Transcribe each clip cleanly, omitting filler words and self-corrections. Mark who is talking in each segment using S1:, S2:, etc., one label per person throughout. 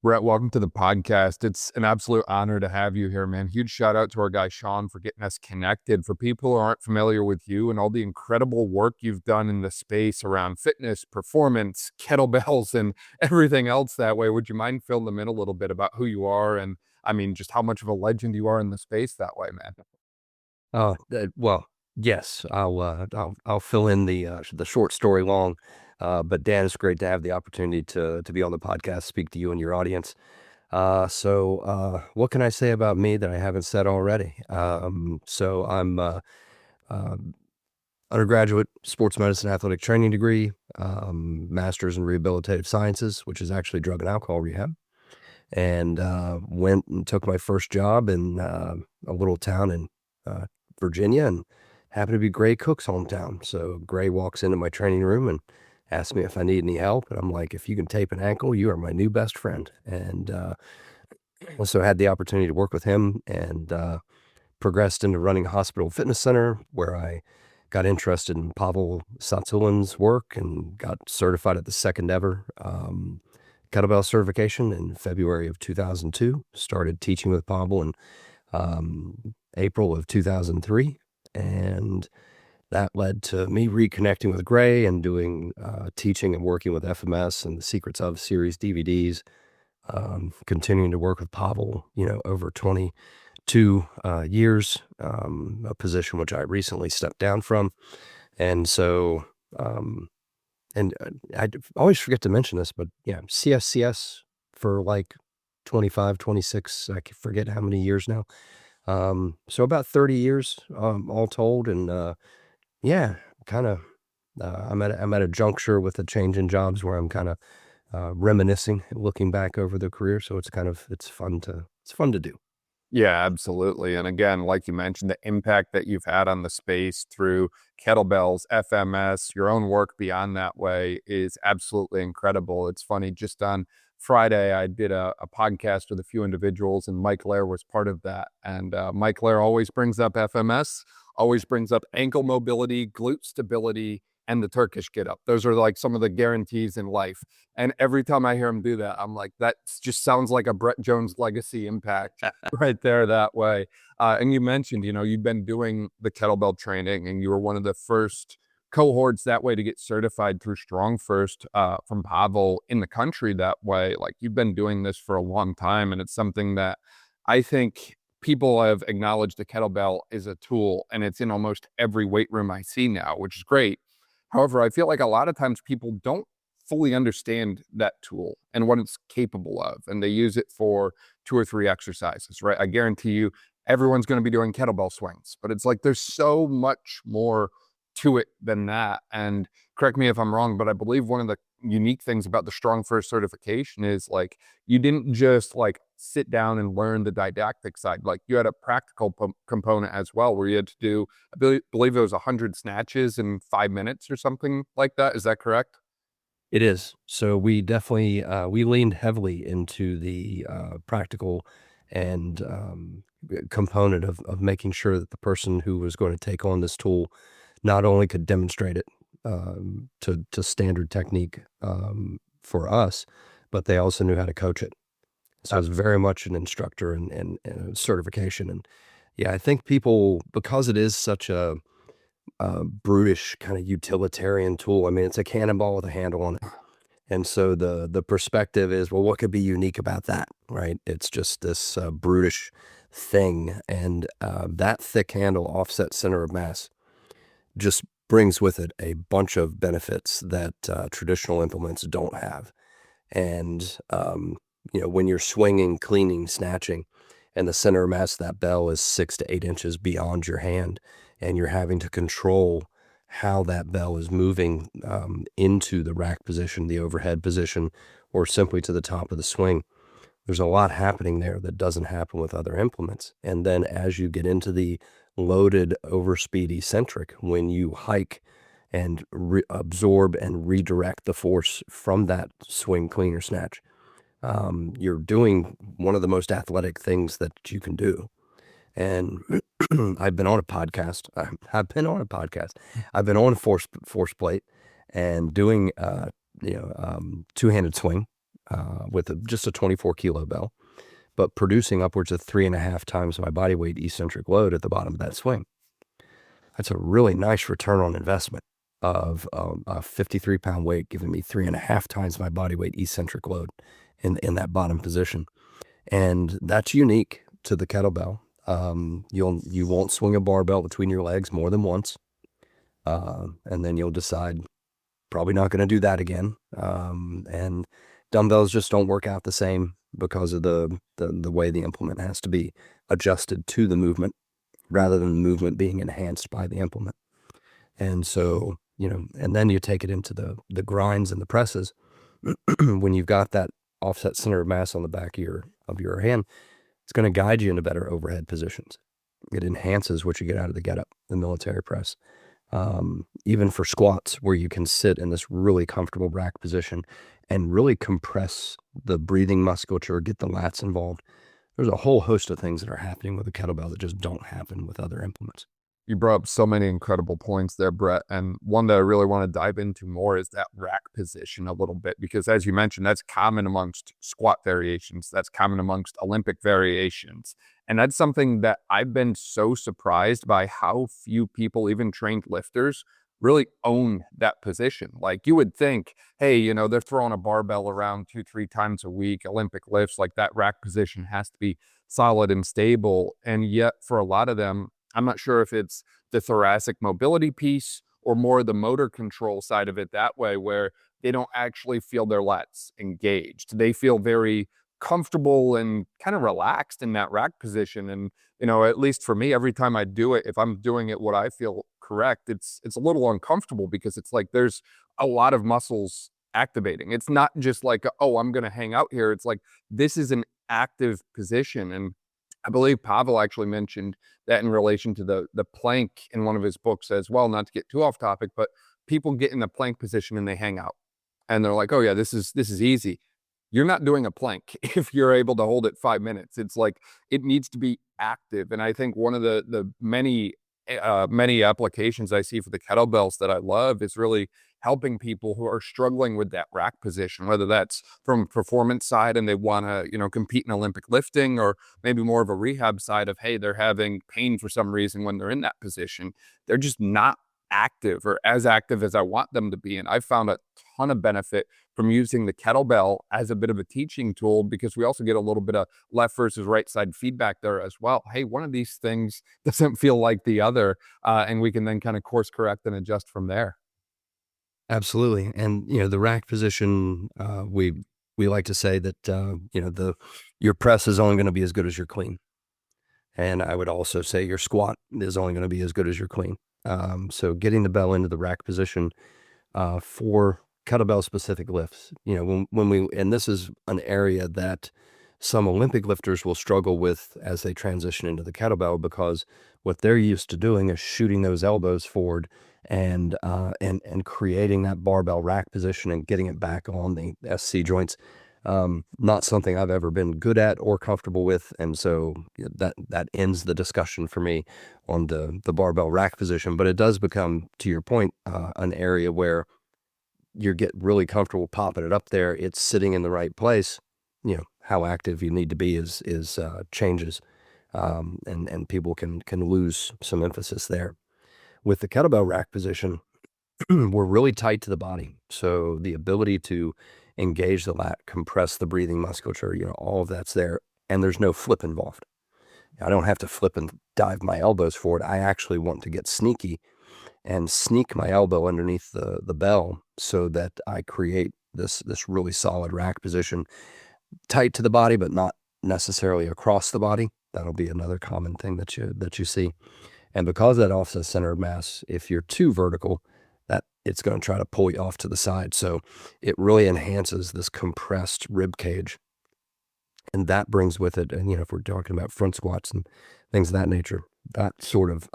S1: Brett, welcome to the podcast. It's an absolute honor to have you here, man. Huge shout out to our guy, Sean, for getting us connected. For people who aren't familiar with you and all the incredible work you've done in the space around fitness, performance, kettlebells, and everything else that way, would you mind filling them in a little bit about who you are and, just how much of a legend you are in the space that way, man?
S2: Well, yes, I'll fill in the short story long. But Dan, it's great to have the opportunity to be on the podcast, speak to you and your audience. What can I say about me that I haven't said already? So I'm undergraduate sports medicine athletic training degree, master's in rehabilitative sciences, which is actually drug and alcohol rehab, and went and took my first job in a little town in Virginia, and happened to be Gray Cook's hometown. So Gray walks into my training room and asks me if I need any help. And I'm like, if you can tape an ankle, you are my new best friend. And so I had the opportunity to work with him and progressed into running a hospital fitness center where I got interested in Pavel Satsulin's work and got certified at the second ever kettlebell certification in February of 2002. Started teaching with Pavel in April of 2003. And that led to me reconnecting with Gray and doing teaching and working with FMS and the Secrets of series DVDs, continuing to work with Pavel, over 22 years, a position which I recently stepped down from. And so, I always forget to mention this, but yeah, CSCS for like 25, 26, I forget how many years now. So about 30 years, all told. And, yeah, kind of, I'm at a juncture with a change in jobs where I'm kind of, reminiscing, looking back over the career. So it's fun to do.
S1: Yeah, absolutely. And again, like you mentioned, the impact that you've had on the space through kettlebells, FMS, your own work beyond that way is absolutely incredible. It's funny, just on Friday, I did a podcast with a few individuals, and Mike Lair was part of that. And Mike Lair always brings up FMS, always brings up ankle mobility, glute stability, and the Turkish get up. Those are like some of the guarantees in life. And every time I hear him do that, I'm like, that just sounds like a Brett Jones legacy impact right there that way. And you mentioned, you've been doing the kettlebell training and you were one of the first cohorts that way to get certified through Strong First from Pavel in the country that way. Like, you've been doing this for a long time, and it's something that I think people have acknowledged the kettlebell is a tool, and it's in almost every weight room I see now, which is great. However, I feel like a lot of times people don't fully understand that tool and what it's capable of, and they use it for 2 or 3 exercises, right? I guarantee you everyone's going to be doing kettlebell swings, but it's like there's so much more to it than that. And correct me if I'm wrong, but I believe one of the unique things about the Strong First certification is, like, you didn't just like sit down and learn the didactic side. Like, you had a practical component as well, where you had to do, I believe it was 100 snatches in 5 minutes or something like that. Is that correct?
S2: It is. So we definitely, we leaned heavily into the practical and component of making sure that the person who was going to take on this tool not only could demonstrate it to standard technique for us, but they also knew how to coach it. So it's very much an instructor and a certification. And yeah, I think people, because it is such a brutish kind of utilitarian tool. I mean, it's a cannonball with a handle on it. And so the perspective is, well, what could be unique about that, right? It's just this brutish thing. And that thick handle, offset center of mass, just brings with it a bunch of benefits that traditional implements don't have. And, when you're swinging, cleaning, snatching, and the center of mass of that bell is 6 to 8 inches beyond your hand, and you're having to control how that bell is moving into the rack position, the overhead position, or simply to the top of the swing. There's a lot happening there that doesn't happen with other implements. And then as you get into the loaded overspeed eccentric, when you hike and absorb and redirect the force from that swing, clean, or snatch, you're doing one of the most athletic things that you can do. And I've been on a podcast. I've been on a force plate and doing two-handed swing with just a 24 kilo bell, but producing upwards of 3.5 times my body weight eccentric load at the bottom of that swing. That's a really nice return on investment of a 53-pound weight giving me 3.5 times my body weight eccentric load in that bottom position. And that's unique to the kettlebell. You won't swing a barbell between your legs more than once. And then you'll decide, probably not going to do that again. And dumbbells just don't work out the same because of the way the implement has to be adjusted to the movement rather than the movement being enhanced by the implement. And so, and then you take it into the grinds and the presses. When you've got that offset center of mass on the back of your hand, it's going to guide you into better overhead positions. It enhances what you get out of the military press. Even for squats, where you can sit in this really comfortable rack position and really compress the breathing musculature, get the lats involved. There's a whole host of things that are happening with a kettlebell that just don't happen with other implements.
S1: You brought up so many incredible points there, Brett. And one that I really want to dive into more is that rack position a little bit, because as you mentioned, that's common amongst squat variations. That's common amongst Olympic variations. And that's something that I've been so surprised by how few people, even trained lifters, really own that position. Like, you would think, hey, they're throwing a barbell around 2-3 times a week, Olympic lifts, like that rack position has to be solid and stable. And yet for a lot of them, I'm not sure if it's the thoracic mobility piece or more the motor control side of it that way, where they don't actually feel their lats engaged. They feel very comfortable and kind of relaxed in that rack position. And, at least for me, every time I do it, if I'm doing it what I feel correct, it's a little uncomfortable, because it's like there's a lot of muscles activating. It's not just like, oh, I'm going to hang out here. It's like, this is an active position. And I believe Pavel actually mentioned that in relation to the plank in one of his books as well, not to get too off topic, but people get in the plank position and they hang out and they're like, oh yeah, this is easy. You're not doing a plank if you're able to hold it 5 minutes. It's like, it needs to be active. And I think one of the many applications I see for the kettlebells that I love is really helping people who are struggling with that rack position, whether that's from a performance side and they want to, compete in Olympic lifting, or maybe more of a rehab side of, hey, they're having pain for some reason when they're in that position. They're just not active or as active as I want them to be. And I found a ton of benefit from using the kettlebell as a bit of a teaching tool, because we also get a little bit of left versus right side feedback there as well. Hey, one of these things doesn't feel like the other, and we can then kind of course correct and adjust from there.
S2: Absolutely. And, the rack position, we like to say that, your press is only going to be as good as your clean. And I would also say your squat is only going to be as good as your clean. So getting the bell into the rack position for kettlebell specific lifts, and this is an area that some Olympic lifters will struggle with as they transition into the kettlebell, because what they're used to doing is shooting those elbows forward and creating that barbell rack position and getting it back on the SC joints. Not something I've ever been good at or comfortable with. And so that ends the discussion for me on the barbell rack position. But it does become, to your point, an area where you get really comfortable popping it up there. It's sitting in the right place. How active you need to be is changes, and people can lose some emphasis there. With the kettlebell rack position, we're really tight to the body. So the ability to engage the lat, compress the breathing musculature, all of that's there. And there's no flip involved. I don't have to flip and dive my elbows forward. I actually want to get sneaky and sneak my elbow underneath the bell so that I create this really solid rack position, tight to the body, but not necessarily across the body. That'll be another common thing that you see. And because that offset center of mass, if you're too vertical, that it's going to try to pull you off to the side. So it really enhances this compressed rib cage. And that brings with it, and if we're talking about front squats and things of that nature, that sort of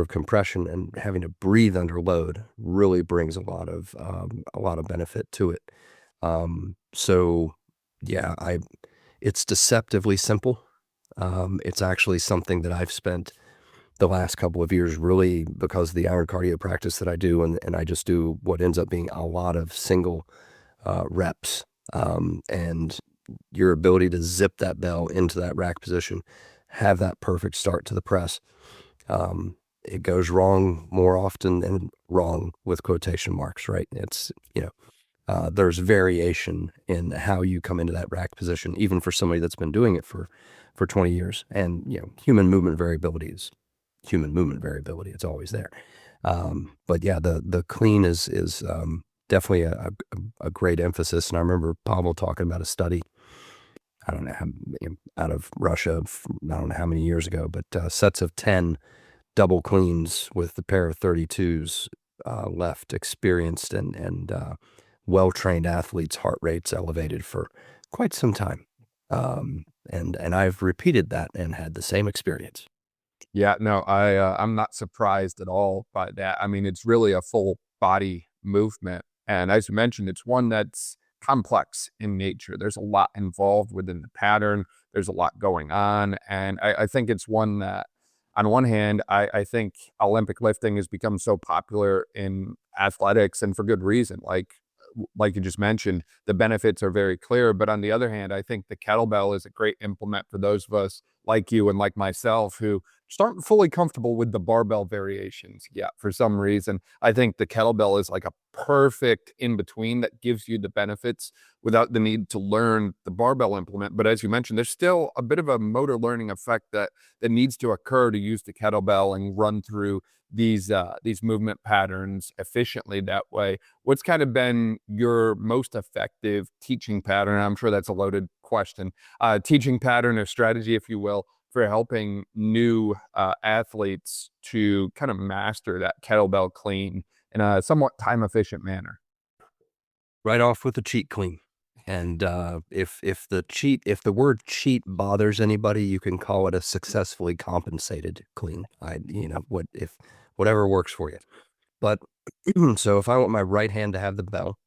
S2: compression and having to breathe under load really brings a lot of benefit to it. So yeah, it's deceptively simple. It's actually something that I've spent the last couple of years, really, because of the iron cardio practice that I do, and I just do what ends up being a lot of single reps And your ability to zip that bell into that rack position, have that perfect start to the press. It goes wrong more often than wrong with quotation marks, right? It's, there's variation in how you come into that rack position, even for somebody that's been doing it for 20 years. And, human movement variability is human movement variability. It's always there. But yeah, the clean is definitely a great emphasis. And I remember Pavel talking about a study, I don't know how, out of Russia, I don't know how many years ago, but sets of 10 double cleans with the pair of 32s left experienced and well-trained athletes' heart rates elevated for quite some time. And I've repeated that and had the same experience.
S1: Yeah, no, I'm not surprised at all by that. I mean, it's really a full body movement. And as you mentioned, it's one that's complex in nature. There's a lot involved within the pattern. There's a lot going on. And I think it's one that, on one hand, I think Olympic lifting has become so popular in athletics, and for good reason. Like you just mentioned, the benefits are very clear. But on the other hand, I think the kettlebell is a great implement for those of us like you and like myself who just aren't fully comfortable with the barbell variations yet for some reason. I think the kettlebell is like a perfect in between that gives you the benefits without the need to learn the barbell implement. But as you mentioned, there's still a bit of a motor learning effect that needs to occur to use the kettlebell and run through these movement patterns efficiently that way. What's kind of been your most effective teaching pattern? I'm sure that's a loaded question. Teaching pattern or strategy, if you will, for helping new athletes to kind of master that kettlebell clean in a somewhat time-efficient manner.
S2: Right off with the cheat clean. And if the word cheat bothers anybody, you can call it a successfully compensated clean. Whatever works for you. But so if I want my right hand to have the bell,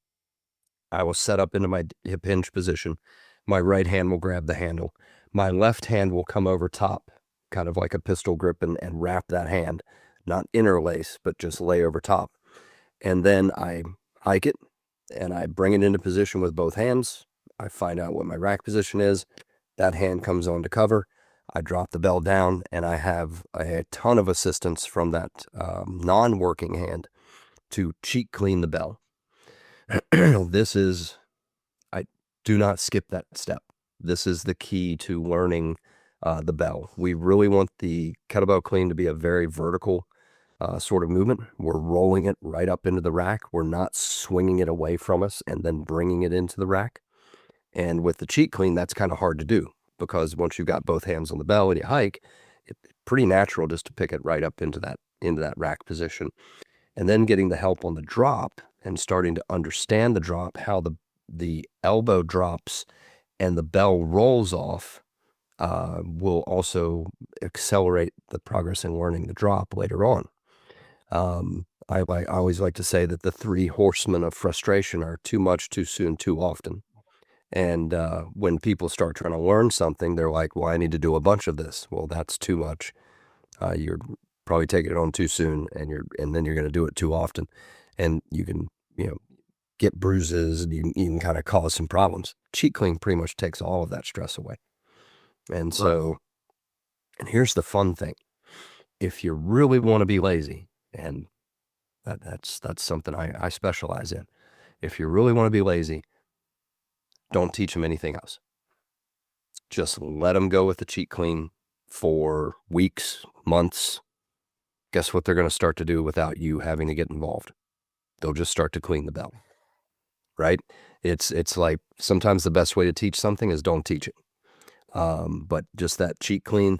S2: I will set up into my hip hinge position. My right hand will grab the handle. My left hand will come over top, kind of like a pistol grip, and wrap that hand, not interlace, but just lay over top. And then I hike it and I bring it into position with both hands. I find out what my rack position is. That hand comes on to cover. I drop the bell down, and I have a ton of assistance from that non-working hand to cheat clean the bell. I do not skip that step. This is the key to learning the bell. We really want the kettlebell clean to be a very vertical sort of movement. We're rolling it right up into the rack. We're not swinging it away from us and then bringing it into the rack. And with the cheat clean, that's kind of hard to do, because once you've got both hands on the bell and you hike, it's pretty natural just to pick it right up into that rack position. And then getting the help on the drop and starting to understand the drop, how the elbow drops and the bell rolls off, will also accelerate the progress in learning the drop later on. I always like to say that the 3 horsemen of frustration are too much, too soon, too often. And when people start trying to learn something, they're like, well, I need to do a bunch of this. Well, that's too much. You're probably taking it on too soon, and then you're going to do it too often. And you can, get bruises, and you can kind of cause some problems. Cheat clean pretty much takes all of that stress away. And so, and here's the fun thing. If you really want to be lazy, and that's something I specialize in. If you really want to be lazy, don't teach them anything else. Just let them go with the cheat clean for weeks, months. Guess what they're going to start to do without you having to get involved? They'll just start to clean the bell, right? It's like sometimes the best way to teach something is don't teach it. But just that cheat clean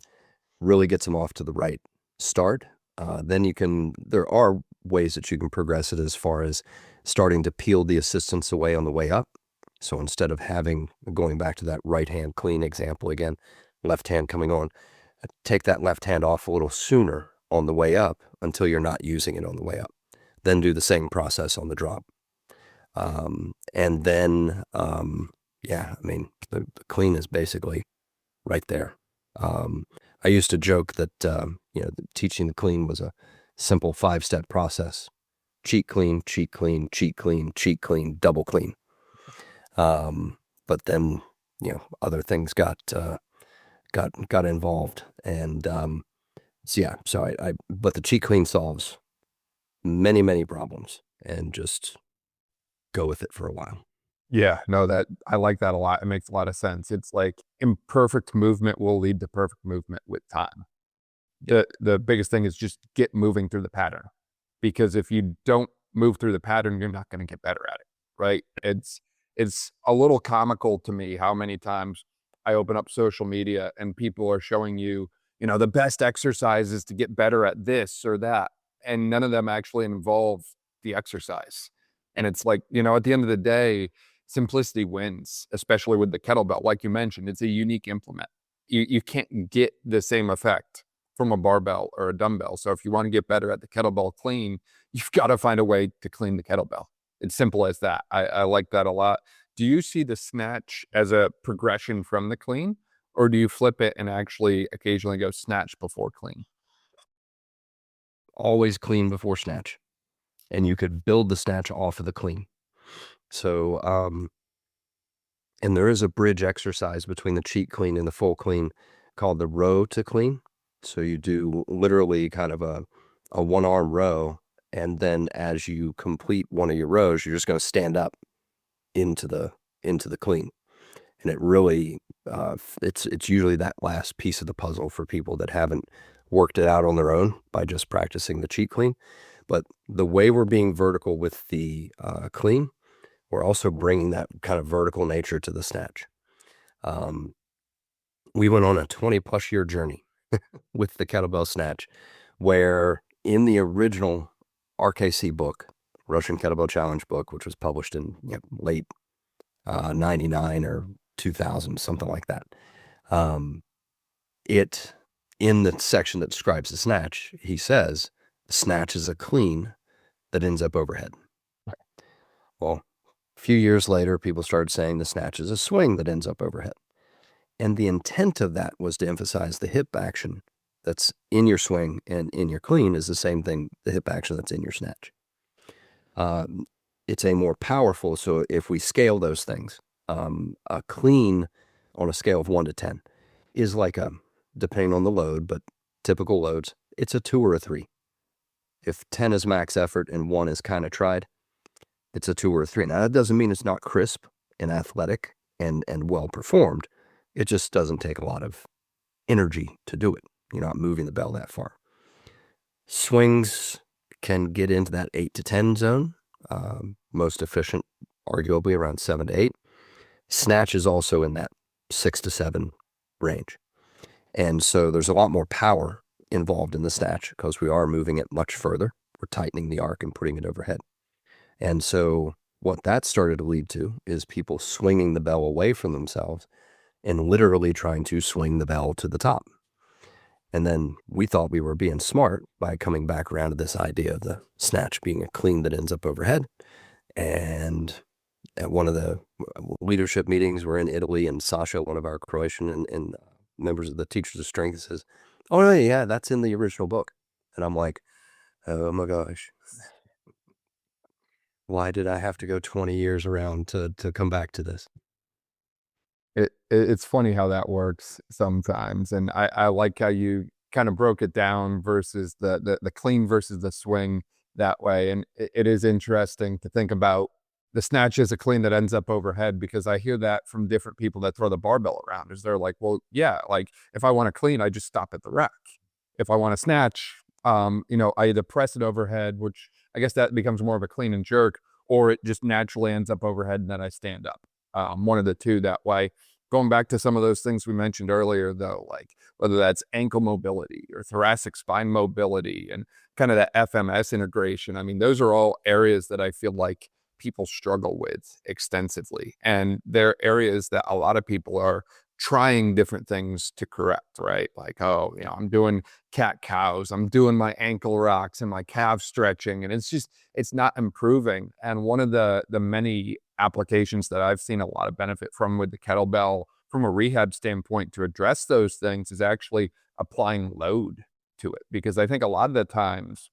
S2: really gets them off to the right start. Then there are ways that you can progress it as far as starting to peel the assistance away on the way up. So instead of going back to that right hand clean example again, left hand coming on, take that left hand off a little sooner on the way up until you're not using it on the way up. Then do the same process on the drop. And then, the clean is basically right there. I used to joke that, teaching the clean was a simple 5-step process. Cheat clean, cheat clean, cheat clean, cheat clean, double clean. But then, other things got involved. And so yeah, but the cheat clean solves many, many problems, and just go with it for a while.
S1: Yeah, no, that I like that a lot. It makes a lot of sense. It's like imperfect movement will lead to perfect movement with time. The biggest thing is just get moving through the pattern, because if you don't move through the pattern, you're not going to get better at it, right? It's a little comical to me how many times I open up social media and people are showing you, the best exercises to get better at this or that, and none of them actually involve the exercise. And it's like, at the end of the day, simplicity wins, especially with the kettlebell. Like you mentioned, it's a unique implement. You can't get the same effect from a barbell or a dumbbell. So if you want to get better at the kettlebell clean, you've got to find a way to clean the kettlebell. It's simple as that. I like that a lot. Do you see the snatch as a progression from the clean, or do you flip it and actually occasionally go snatch before clean?
S2: Always clean before snatch, and you could build the snatch off of the clean. So, and there is a bridge exercise between the cheat clean and the full clean called the row to clean. So you do literally kind of a one arm row, and then as you complete one of your rows, you're just going to stand up into the clean. And it really, it's usually that last piece of the puzzle for people that haven't worked it out on their own by just practicing the cheat clean. But the way we're being vertical with the clean, we're also bringing that kind of vertical nature to the snatch. We went on a 20+ year journey with the kettlebell snatch, where in the original RKC book, Russian Kettlebell Challenge book, which was published in late 99 or 2000, something like that. It, in the section that describes the snatch, he says, the snatch is a clean that ends up overhead. Well, a few years later, people started saying the snatch is a swing that ends up overhead. And the intent of that was to emphasize the hip action that's in your swing and in your clean is the same thing, the hip action that's in your snatch. It's a more powerful, so if we scale those things, a clean on a scale of 1 to 10 is like depending on the load, but typical loads, it's a 2 or a 3. If 10 is max effort and 1 is kind of tried, it's a 2 or a 3. Now, that doesn't mean it's not crisp and athletic and well performed. It just doesn't take a lot of energy to do it. You're not moving the bell that far. Swings can get into that 8 to 10 zone. Most efficient, arguably around 7 to 8. Snatch is also in that 6 to 7 range. And so there's a lot more power involved in the snatch because we are moving it much further. We're tightening the arc and putting it overhead. And so what that started to lead to is people swinging the bell away from themselves and literally trying to swing the bell to the top. And then we thought we were being smart by coming back around to this idea of the snatch being a clean that ends up overhead. And at one of the leadership meetings, we're in Italy, and Sasha, one of our Croatian and members of the Teachers of Strength, says, "Oh, yeah, that's in the original book." And I'm like, oh my gosh, why did I have to go 20 years around to come back to this?
S1: It's funny how that works sometimes, and I like how you kind of broke it down versus the clean versus the swing that way, and it is interesting to think about the snatch as a clean that ends up overhead, because I hear that from different people that throw the barbell around, is they're like, "Well, yeah, like, if I wanna clean, I just stop at the rack. If I wanna snatch, I either press it overhead," which I guess that becomes more of a clean and jerk, or it just naturally ends up overhead and then I stand up. One of the 2 that way. Going back to some of those things we mentioned earlier, though, like whether that's ankle mobility or thoracic spine mobility and kind of that FMS integration. I mean, those are all areas that I feel like people struggle with extensively. And they're areas that a lot of people are trying different things to correct, right? Like, oh, I'm doing cat cows, I'm doing my ankle rocks and my calf stretching, and it's not improving. And one of the many applications that I've seen a lot of benefit from with the kettlebell from a rehab standpoint to address those things is actually applying load to it. Because I think a lot of the times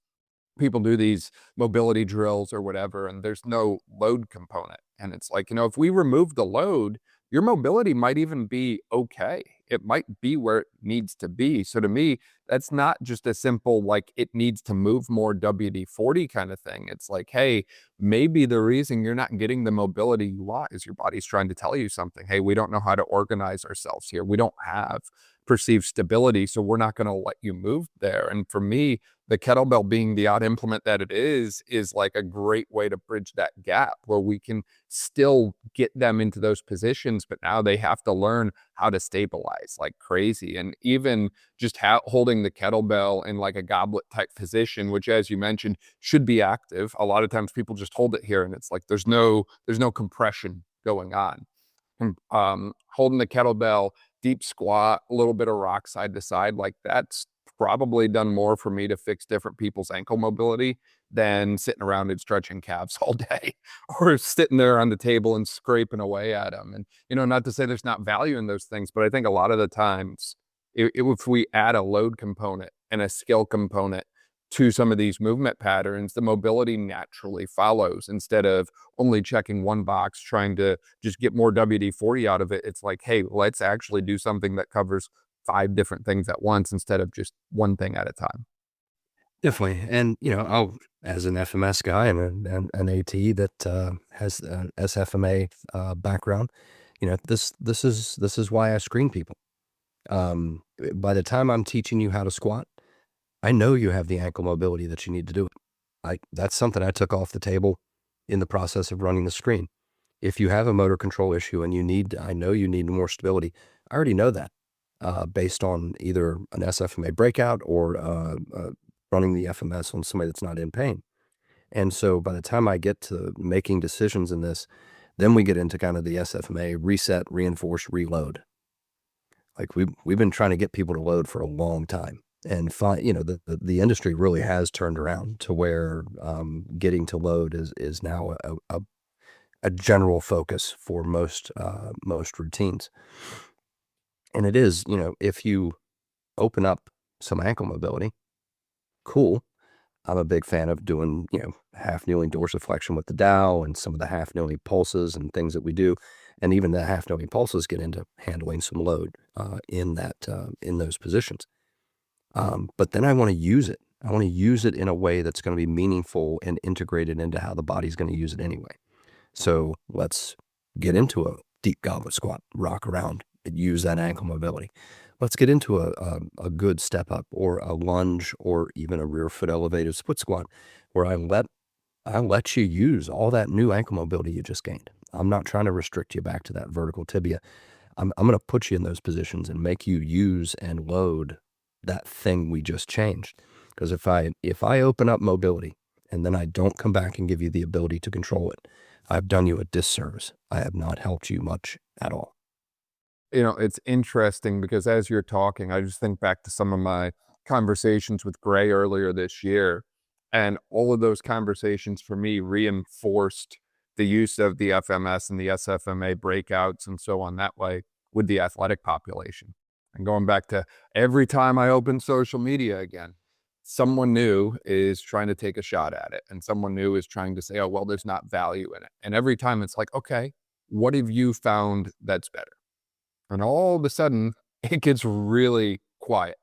S1: people do these mobility drills or whatever, and there's no load component. And it's like, if we remove the load, your mobility might even be okay. It might be where it needs to be. So to me, that's not just a simple, like, it needs to move more WD-40 kind of thing. It's like, hey, maybe the reason you're not getting the mobility you want is your body's trying to tell you something. Hey, we don't know how to organize ourselves here. We don't have perceived stability, so we're not going to let you move there. And for me, the kettlebell being the odd implement that it is like a great way to bridge that gap where we can still get them into those positions, but now they have to learn how to stabilize like crazy. And even just holding the kettlebell in like a goblet type position, which, as you mentioned, should be active. A lot of times people just hold it here and it's like there's no compression going on. Holding the kettlebell, deep squat, a little bit of rock side to side, like that's probably done more for me to fix different people's ankle mobility than sitting around and stretching calves all day or sitting there on the table and scraping away at them. And, not to say there's not value in those things, but I think a lot of the times if we add a load component and a skill component to some of these movement patterns, the mobility naturally follows instead of only checking one box, trying to just get more WD-40 out of it. It's like, hey, let's actually do something that covers 5 different things at once instead of just one thing at a time.
S2: Definitely. And, I'll, as an FMS guy and an AT that has an SFMA background, this is why I screen people. By the time I'm teaching you how to squat, I know you have the ankle mobility that you need to do it. That's something I took off the table in the process of running the screen. If you have a motor control issue and I know you need more stability, I already know that based on either an SFMA breakout or running the FMS on somebody that's not in pain. And so by the time I get to making decisions in this, then we get into kind of the SFMA reset, reinforce, reload. Like we've been trying to get people to load for a long time, and the industry really has turned around to where getting to load is now a general focus for most routines. And it is, if you open up some ankle mobility, cool. I'm a big fan of doing, half kneeling dorsiflexion with the Dow and some of the half kneeling pulses and things that we do. And even the half kneeling pulses get into handling some load in those positions. But then I want to use it. I want to use it in a way that's going to be meaningful and integrated into how the body's going to use it anyway. So let's get into a deep goblet squat, rock around, and use that ankle mobility. Let's get into a good step up or a lunge or even a rear foot elevated split squat where I let you use all that new ankle mobility you just gained. I'm not trying to restrict you back to that vertical tibia. I'm going to put you in those positions and make you use and load that thing we just changed. Because if I open up mobility and then I don't come back and give you the ability to control it, I've done you a disservice. I have not helped you much at all.
S1: It's interesting because as you're talking, I just think back to some of my conversations with Gray earlier this year. And all of those conversations for me reinforced the use of the FMS and the SFMA breakouts and so on that way with the athletic population. And going back to every time I open social media again, someone new is trying to take a shot at it. And someone new is trying to say, oh, well, there's not value in it. And every time it's like, okay, what have you found that's better? And all of a sudden, it gets really quiet.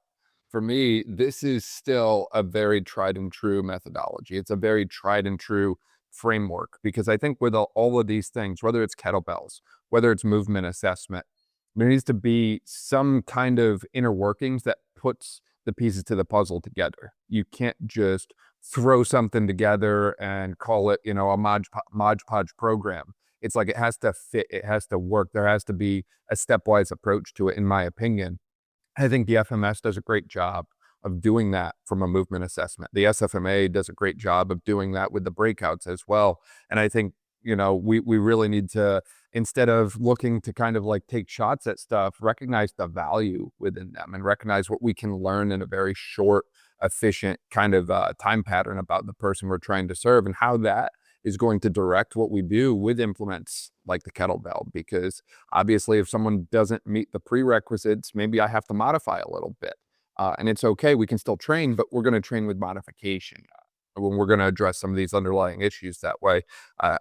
S1: For me, this is still a very tried and true methodology. It's a very tried and true framework because I think with all of these things, whether it's kettlebells, whether it's movement assessment, there needs to be some kind of inner workings that puts the pieces to the puzzle together. You can't just throw something together and call it, a Mod Podge program. It's like it has to fit, it has to work. There has to be a stepwise approach to it, in my opinion. I think the FMS does a great job of doing that from a movement assessment. The SFMA does a great job of doing that with the breakouts as well. And I think, we really need to, instead of looking to kind of like take shots at stuff, recognize the value within them and recognize what we can learn in a very short, efficient kind of time pattern about the person we're trying to serve and how that is going to direct what we do with implements like the kettlebell. Because obviously if someone doesn't meet the prerequisites, maybe I have to modify a little bit. And it's okay, we can still train, but we're going to train with modification. when we're going to address some of these underlying issues that way.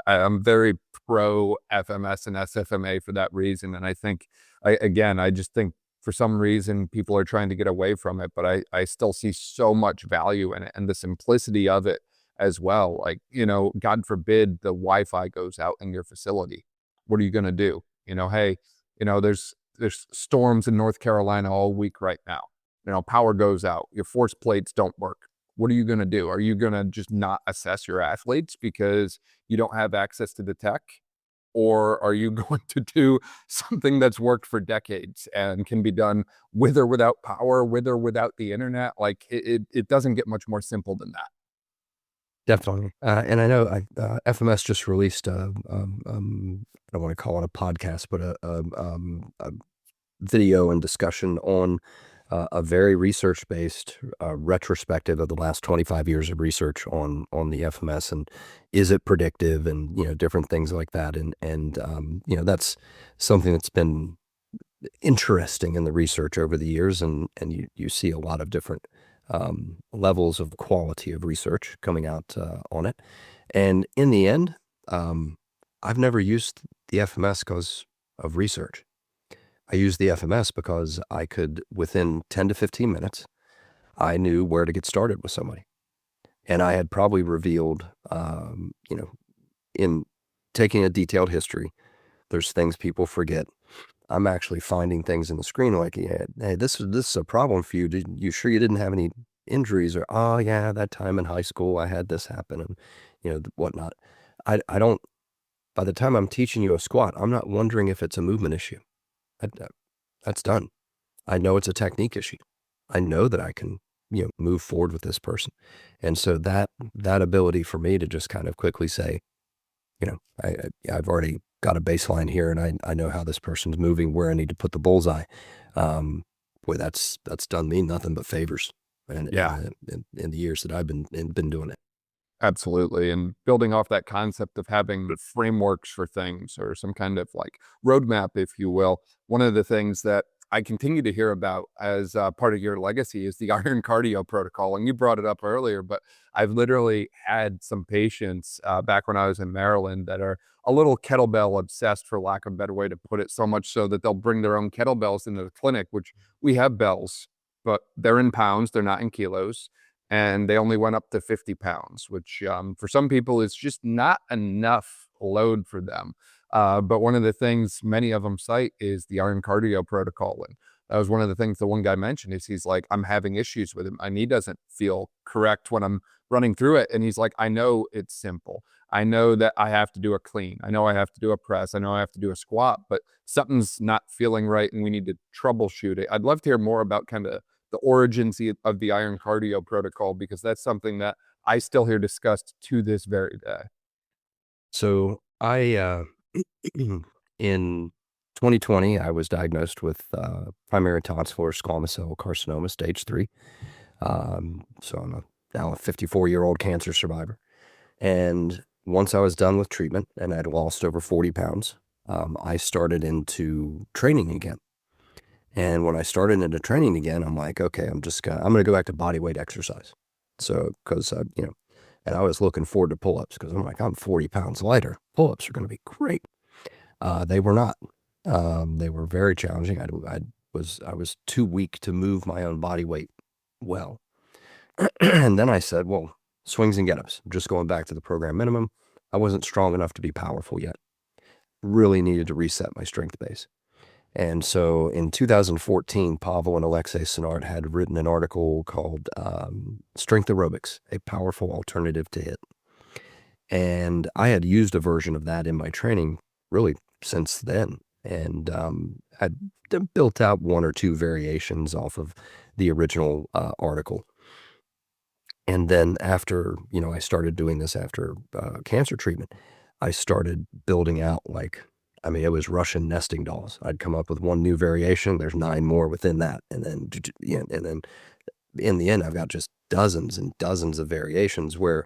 S1: I'm very pro FMS and SFMA for that reason. And I think, I just think for some reason people are trying to get away from it, but I still see so much value in it and the simplicity of it as well. Like, God forbid the Wi-Fi goes out in your facility. What are you going to do? Hey, there's storms in North Carolina all week right now. Power goes out, your force plates don't work. What are you going to do? Are you going to just not assess your athletes because you don't have access to the tech? Or are you going to do something that's worked for decades and can be done with or without power, with or without the internet? Like it doesn't get much more simple than that.
S2: Definitely. And I know FMS just released, I don't want to call it a podcast, but a video and discussion on a very research-based retrospective of the last 25 years of research on the FMS, and is it predictive, and different things like that, and that's something that's been interesting in the research over the years, and you see a lot of different levels of quality of research coming out on it, and in the end, I've never used the FMS because of research. I used the FMS because I could, within 10 to 15 minutes, I knew where to get started with somebody. And I had probably revealed, in taking a detailed history, there's things people forget. I'm actually finding things in the screen like, yeah, hey, this is a problem for you. You sure you didn't have any injuries? Or, oh yeah, that time in high school I had this happen, and whatnot. I don't, by the time I'm teaching you a squat, I'm not wondering if it's a movement issue. That's done. I know it's a technique issue. I know that I can, move forward with this person. And so that ability for me to just kind of quickly say, I've already got a baseline here, and I know how this person's moving, where I need to put the bullseye. Boy, that's done me nothing but favors. And
S1: Yeah.
S2: in the years that I've been doing it.
S1: Absolutely. And building off that concept of having frameworks for things or some kind of like roadmap, if you will, one of the things that I continue to hear about as part of your legacy is the iron cardio protocol. And you brought it up earlier, but I've literally had some patients back when I was in Maryland that are a little kettlebell obsessed, for lack of a better way to put it, so much so that they'll bring their own kettlebells into the clinic, which we have bells, but they're in pounds, they're not in kilos. And they only went up to 50 pounds, which for some people is just not enough load for them. But one of the things many of them cite is the iron cardio protocol. And that was one of the things the one guy mentioned is he's like, I'm having issues with it. My knee doesn't feel correct when I'm running through it. And he's like, I know it's simple. I know that I have to do a clean. I know I have to do a press. I know I have to do a squat, but something's not feeling right and we need to troubleshoot it. I'd love to hear more about kind of the origins of the iron cardio protocol, because that's something that I still hear discussed to this very day.
S2: So I, in 2020, I was diagnosed with primary tonsillar squamous cell carcinoma, stage 3. So I'm now a 54-year-old cancer survivor. And once I was done with treatment and I'd lost over 40 pounds, I started into training again. And when I started into training again, I'm like, okay, I'm going to go back to body weight exercise. So, because, and I was looking forward to pull-ups because I'm like, I'm 40 pounds lighter. Pull-ups are going to be great. They were not. They were very challenging. I was too weak to move my own body weight well. And then I said, well, swings and get-ups. I'm just going back to the program minimum. I wasn't strong enough to be powerful yet. Really needed to reset my strength base. And so in 2014, Pavel and Alexei Senard had written an article called Strength Aerobics, a Powerful Alternative to HIIT. And I had used a version of that in my training really since then. And I'd built out one or two variations off of the original article. And then after, I started doing this after cancer treatment, I started building out it was Russian nesting dolls. I'd come up with one new variation. There's 9 more within that. And then, in the end, I've got just dozens and dozens of variations where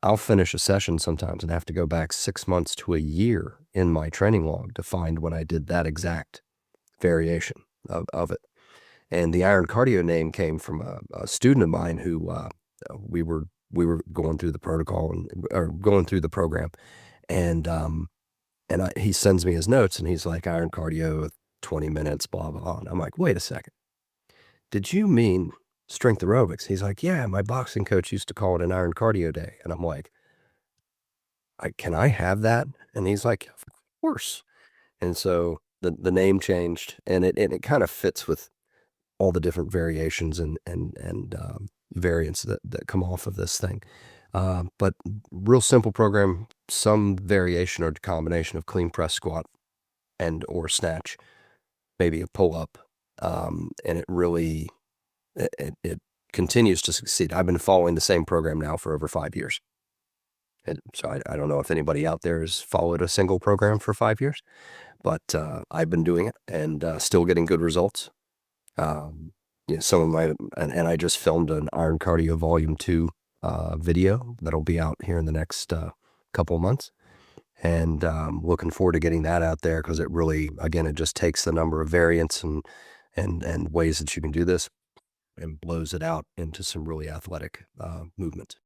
S2: I'll finish a session sometimes and have to go back 6 months to a year in my training log to find when I did that exact variation of it. And the iron cardio name came from a student of mine who we were we were going through the protocol or going through the program, and he sends me his notes, and he's like, iron cardio, 20 minutes, blah, blah, blah. And I'm like, wait a second. Did you mean strength aerobics? He's like, yeah, my boxing coach used to call it an iron cardio day. And I'm like, can I have that? And he's like, of course. And so the name changed, and it kind of fits with all the different variations and variants that come off of this thing. But real simple program, some variation or combination of clean press, squat, and or snatch, maybe a pull up, and it really it continues to succeed. I've been following the same program now for over 5 years. And so I don't know if anybody out there has followed a single program for 5 years, but I've been doing it and still getting good results. Some of my, and I just filmed an Iron Cardio Volume 2 video that'll be out here in the next couple of months. And looking forward to getting that out there, because it really, again, it just takes the number of variants and ways that you can do this and blows it out into some really athletic movement.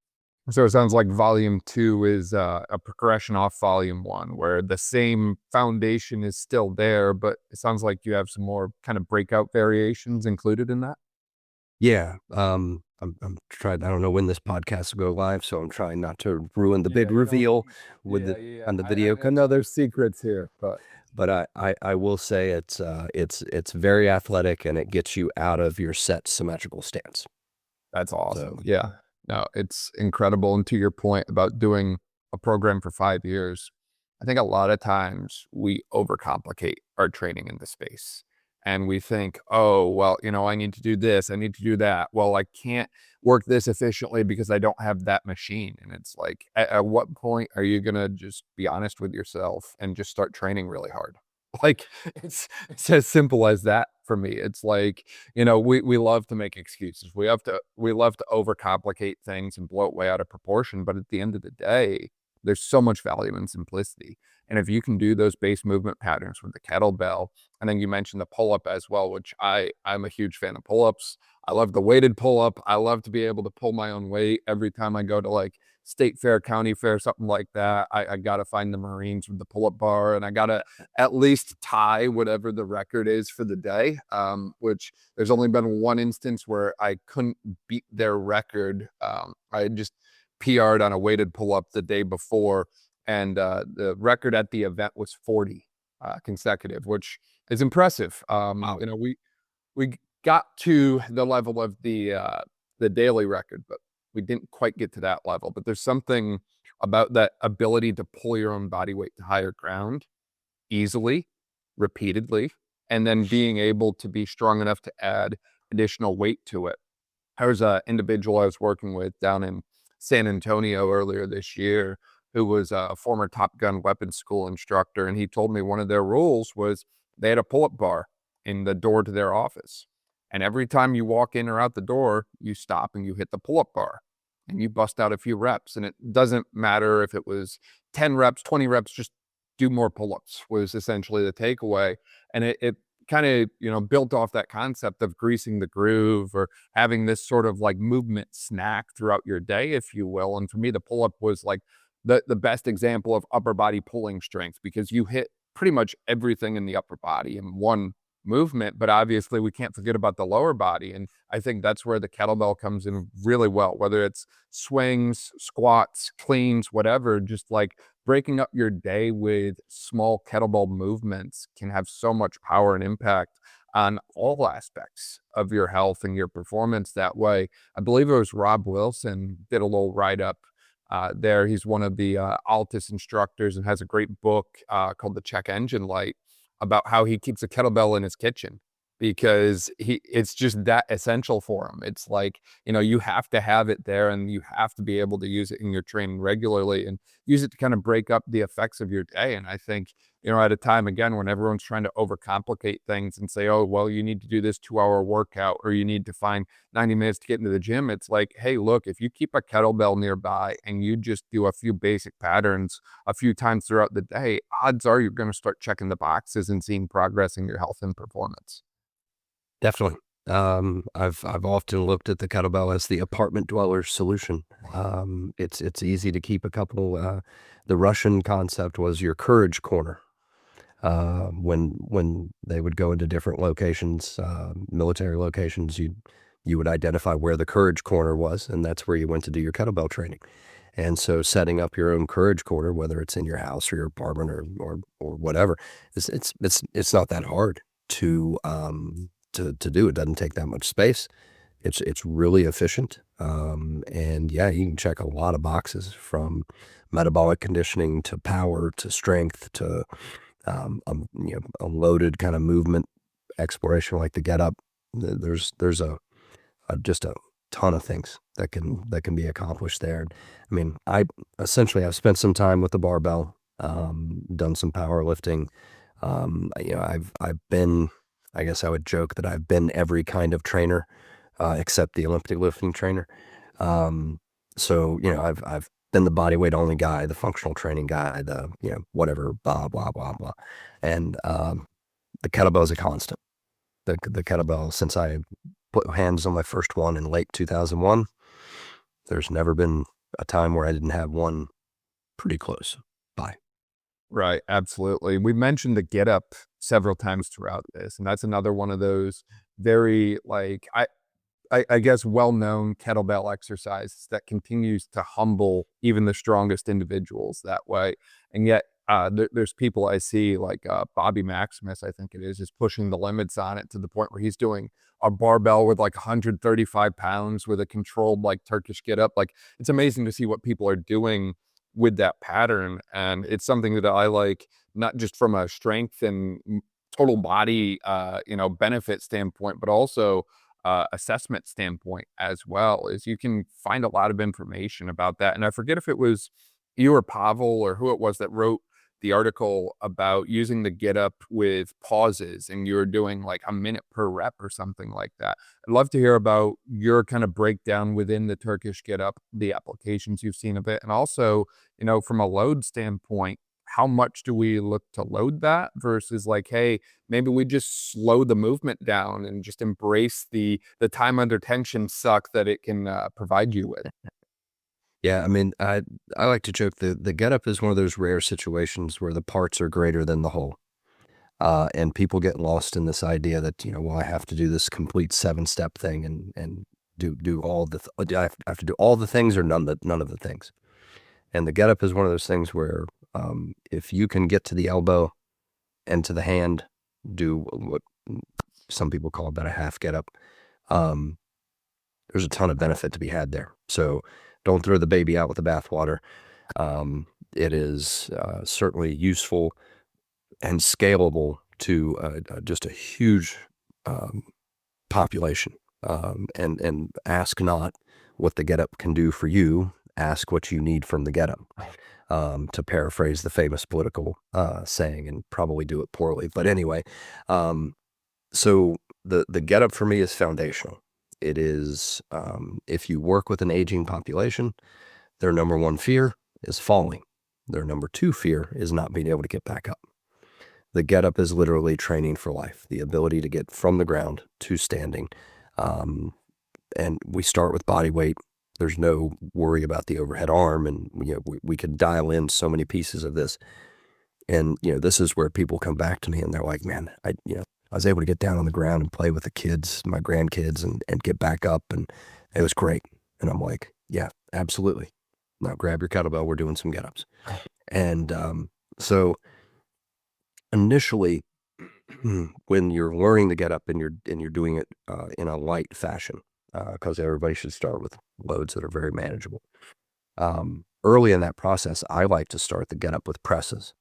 S1: So it sounds like volume 2 is a progression off volume 1, where the same foundation is still there, but it sounds like you have some more kind of breakout variations included in that.
S2: Yeah. I'm trying, I don't know when this podcast will go live, so I'm trying not to ruin the big reveal with on the video.
S1: I know there's secrets here,
S2: but I will say it's very athletic, and it gets you out of your set symmetrical stance.
S1: that's awesome. Yeah. No, it's incredible. And to your point about doing a program for 5 years, I think a lot of times we overcomplicate our training in the space. And we think, oh, well, I need to do this, I need to do that. Well, I can't work this efficiently because I don't have that machine. And it's like, at what point are you going to just be honest with yourself and just start training really hard? Like, it's as simple as that for me. It's like, we love to make excuses. We love to overcomplicate things and blow it way out of proportion. But at the end of the day, there's so much value in simplicity. And if you can do those base movement patterns with the kettlebell, and then you mentioned the pull-up as well, which I'm a huge fan of pull-ups. I love the weighted pull-up. I love to be able to pull my own weight every time I go to like state fair, county fair, something like that. I got to find the Marines with the pull-up bar, and I got to at least tie whatever the record is for the day, which there's only been one instance where I couldn't beat their record. I just PR'd on a weighted pull-up the day before, and the record at the event was 40 consecutive, which is impressive.
S2: Wow.
S1: We got to the level of the daily record, but we didn't quite get to that level. But there's something about that ability to pull your own body weight to higher ground easily, repeatedly, and then being able to be strong enough to add additional weight to it. There was an individual I was working with down in San Antonio earlier this year who was a former Top Gun weapons school instructor, and he told me one of their rules was they had a pull-up bar in the door to their office. And every time you walk in or out the door, you stop and you hit the pull-up bar and you bust out a few reps. And it doesn't matter if it was 10 reps, 20 reps, just do more pull-ups was essentially the takeaway. And it kind of, built off that concept of greasing the groove or having this sort of like movement snack throughout your day, if you will. And for me, the pull-up was like the best example of upper body pulling strength, because you hit pretty much everything in the upper body in one movement, but obviously we can't forget about the lower body. And I think that's where the kettlebell comes in really well, whether it's swings, squats, cleans, whatever. Just like breaking up your day with small kettlebell movements can have so much power and impact on all aspects of your health and your performance that way. I believe it was Rob Wilson did a little write-up there. He's one of the Altus instructors and has a great book called The Check Engine Light, about how he keeps a kettlebell in his kitchen because it's just that essential for him. It's like, you have to have it there, and you have to be able to use it in your training regularly and use it to kind of break up the effects of your day. And I think, at a time, again, when everyone's trying to overcomplicate things and say, oh, well, you need to do this 2-hour workout, or you need to find 90 minutes to get into the gym. It's like, hey, look, if you keep a kettlebell nearby and you just do a few basic patterns a few times throughout the day, odds are you're going to start checking the boxes and seeing progress in your health and performance.
S2: Definitely. I've often looked at the kettlebell as the apartment dweller solution. It's easy to keep a couple. The Russian concept was your courage corner. When they would go into different locations, military locations, you would identify where the courage corner was, and that's where you went to do your kettlebell training. And so setting up your own courage corner, whether it's in your house or your apartment or whatever, it's not that hard to do. It doesn't take that much space. It's really efficient. And yeah, you can check a lot of boxes, from metabolic conditioning to power to strength to a loaded kind of movement exploration like the get up. There's just a ton of things that can be accomplished there. I mean, I've spent some time with the barbell, done some powerlifting. I've been, I guess I would joke that I've been every kind of trainer, except the Olympic lifting trainer. So, I've been the body weight only guy, the functional training guy, the, whatever, blah, blah, blah, blah. And, the kettlebell is a constant. The kettlebell, since I put hands on my first one in late 2001, there's never been a time where I didn't have one pretty close by.
S1: Right, absolutely. We mentioned the get up several times throughout this, and that's another one of those very, like, I guess, well-known kettlebell exercises that continues to humble even the strongest individuals that way. And yet, there's people I see, like Bobby Maximus, I think it is pushing the limits on it to the point where he's doing a barbell with like 135 pounds with a controlled like Turkish get up. Like, it's amazing to see what people are doing with that pattern. And it's something that I like, not just from a strength and total body, benefit standpoint, but also assessment standpoint as well. Is you can find a lot of information about that. And I forget if it was you or Pavel or who it was that wrote the article about using the get up with pauses, and you're doing like a minute per rep or something like that. I'd love to hear about your kind of breakdown within the Turkish get up, the applications you've seen of it, and also, from a load standpoint, how much do we look to load that versus like, hey, maybe we just slow the movement down and just embrace the time under tension suck that it can provide you with.
S2: Yeah, I mean, I like to joke that the get up is one of those rare situations where the parts are greater than the whole. And people get lost in this idea that, well, I have to do this complete 7-step thing and do all I have to do all the things or none of the things. And the get up is one of those things where, if you can get to the elbow and to the hand, do what some people call about a half get up. There's a ton of benefit to be had there. So don't throw the baby out with the bathwater. It is certainly useful and scalable to just a huge population. And ask not what the get up can do for you. Ask what you need from the get up. To paraphrase the famous political saying, and probably do it poorly. But anyway, so the get up for me is foundational. It is, if you work with an aging population, their number one fear is falling. Their number two fear is not being able to get back up. The get up is literally training for life, the ability to get from the ground to standing. And we start with body weight. There's no worry about the overhead arm, and we can dial in so many pieces of this. And this is where people come back to me and they're like, man, I was able to get down on the ground and play with the kids, my grandkids, and get back up, and it was great. And I'm like, yeah, absolutely. Now grab your kettlebell. We're doing some get-ups. And so initially, when you're learning to get up and you're doing it in a light fashion, because everybody should start with loads that are very manageable. Early in that process, I like to start the get up with presses.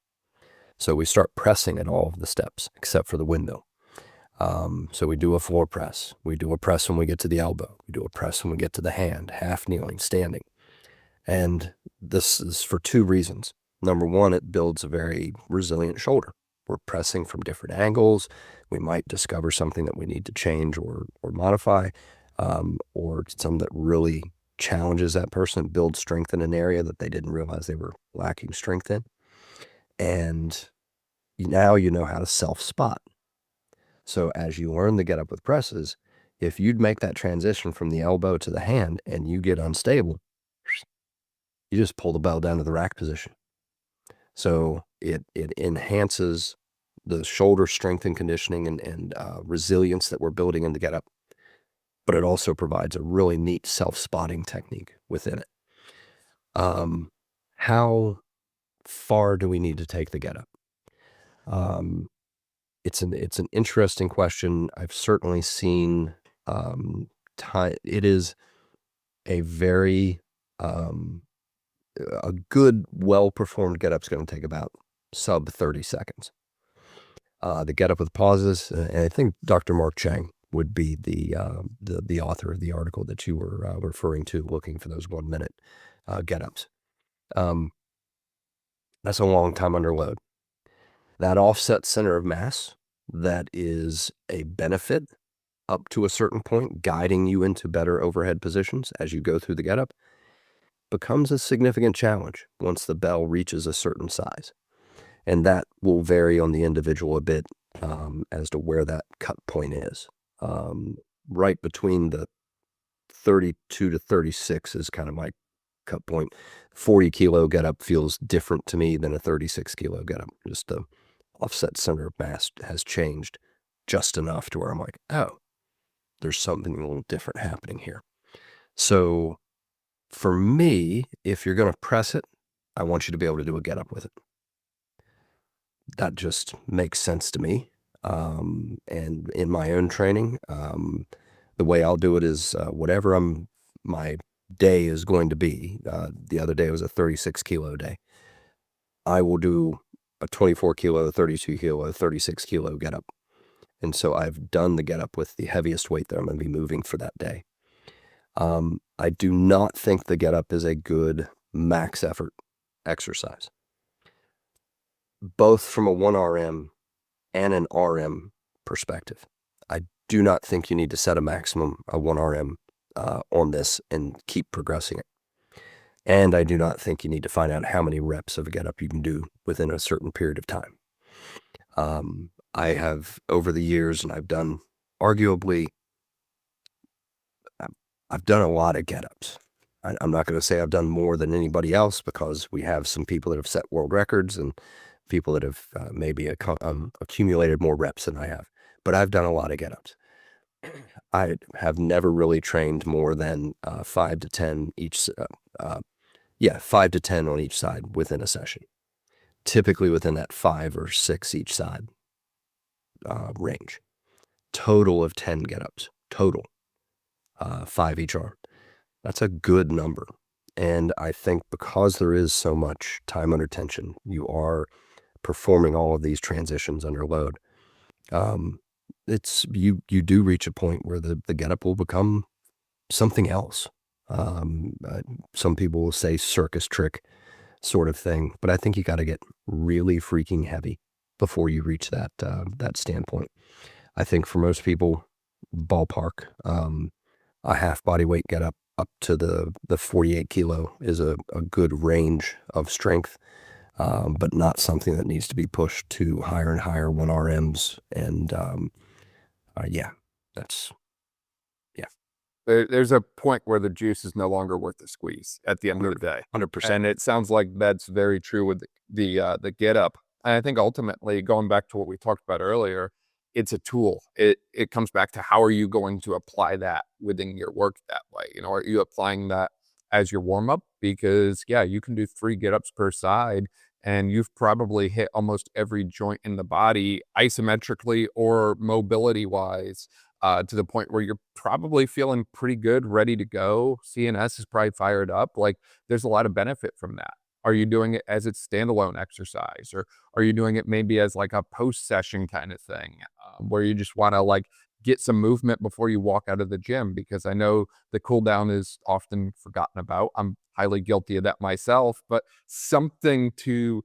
S2: So we start pressing at all of the steps except for the window. So we do a floor press. We do a press when we get to the elbow. We do a press when we get to the hand, half kneeling, standing. And this is for two reasons. Number one, it builds a very resilient shoulder. We're pressing from different angles. We might discover something that we need to change or modify, or something that really challenges that person, builds strength in an area that they didn't realize they were lacking strength in. And now you know how to self-spot. So as you learn to get up with presses, If you'd make that transition from the elbow to the hand and you get unstable, you just pull the bell down to the rack position. So it enhances the shoulder strength and conditioning and resilience that we're building in the get up, but it also provides a really neat self-spotting technique within it. How far do we need to take the get up? It's an interesting question. I've certainly seen it is a very a good, well-performed get-up is going to take about sub 30 seconds. The get-up with pauses, and I think Dr. Mark Chang would be the author of the article that you were referring to, looking for those 1 minute get-ups. That's a long time under load. That offset center of mass, that is a benefit up to a certain point, guiding you into better overhead positions as you go through the get-up, becomes a significant challenge once the bell reaches a certain size. And that will vary on the individual a bit as to where that cut point is. Right between the 32 to 36 is kind of my cut point. 40 kilo get up feels different to me than a 36 kilo get up. Just the offset center of mass has changed just enough to where I'm like, oh, there's something a little different happening here. So for me, if you're going to press it, I want you to be able to do a get up with it. That just makes sense to me. And in my own training, the way I'll do it is whatever my day is going to be. The other day was a 36 kilo day. I will do a 24 kilo, 32 kilo, 36 kilo get up. And so I've done the get up with the heaviest weight that I'm going to be moving for that day. I do not think the get up is a good max effort exercise, both from a 1RM and an RM perspective. I do not think you need to set a maximum, a 1RM on this and keep progressing it. And I do not think you need to find out how many reps of a get up you can do within a certain period of time. I have, over the years, and I've done arguably, I've done a lot of get-ups. I'm not going to say I've done more than anybody else, because we have some people that have set world records and people that have maybe accumulated more reps than I have. But I've done a lot of get-ups. I have never really trained more than 5 to 10 each. 5 to 10 on each side within a session. Typically within that 5 or 6 each side range. Total of 10 get-ups. Total. 5 each arm. That's a good number. And I think because there is so much time under tension, you are performing all of these transitions under load. You do reach a point where the get-up will become something else. Some people will say circus trick sort of thing, but I think you got to get really freaking heavy before you reach that standpoint. I think for most people, ballpark, a half body weight get up to the 48 kilo is a good range of strength, but not something that needs to be pushed to higher and higher 1RMs. And
S1: There's a point where the juice is no longer worth the squeeze at the end of the day.
S2: 100%.
S1: And it sounds like that's very true with the get up. And I think ultimately, going back to what we talked about earlier, it's a tool. It comes back to how are you going to apply that within your work that way? Are you applying that as your warm up? Because you can do 3 get ups per side, and you've probably hit almost every joint in the body isometrically or mobility wise, to the point where you're probably feeling pretty good, ready to go. CNS is probably fired up. Like, there's a lot of benefit from that. Are you doing it as its standalone exercise, or are you doing it maybe as like a post-session kind of thing, where you just want to like get some movement before you walk out of the gym? Because I know the cool down is often forgotten about. I'm highly guilty of that myself, but something to,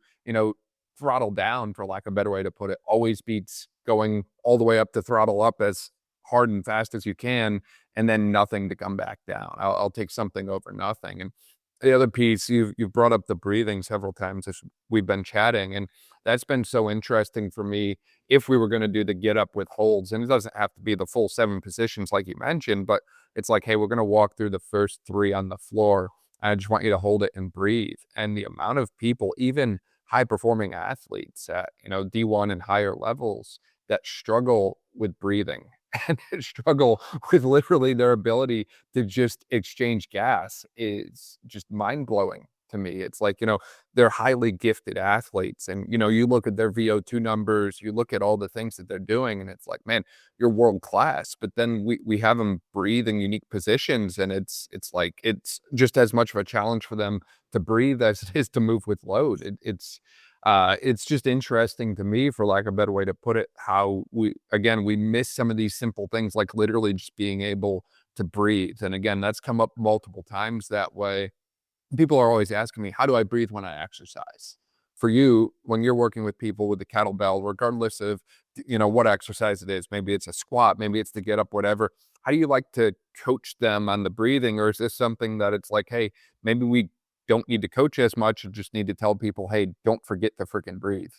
S1: throttle down, for lack of a better way to put it, always beats going all the way up to throttle up as hard and fast as you can, and then nothing to come back down. I'll take something over nothing. And the other piece, you've brought up the breathing several times as we've been chatting, and that's been so interesting for me. if we were going to do the get up with holds, and it doesn't have to be the full 7 positions like you mentioned, but it's like, hey, we're going to walk through the first 3 on the floor. I just want you to hold it and breathe. And the amount of people, even high performing athletes at, D1 and higher levels, that struggle with breathing and struggle with literally their ability to just exchange gas is just mind blowing to me. It's like, they're highly gifted athletes, and, you look at their VO2 numbers, you look at all the things that they're doing, and it's like, man, you're world class. But then we have them breathe in unique positions, and it's like, it's just as much of a challenge for them to breathe as it is to move with load. It's just interesting to me, for lack of a better way to put it, how we miss some of these simple things, like literally just being able to breathe. And again, that's come up multiple times that way. People are always asking me, how do I breathe when I exercise? For you, when you're working with people with the kettlebell, regardless of, what exercise it is, maybe it's a squat, maybe it's to get up, whatever, how do you like to coach them on the breathing? Or is this something that it's like, hey, maybe we don't need to coach as much and just need to tell people, hey, don't forget to freaking breathe?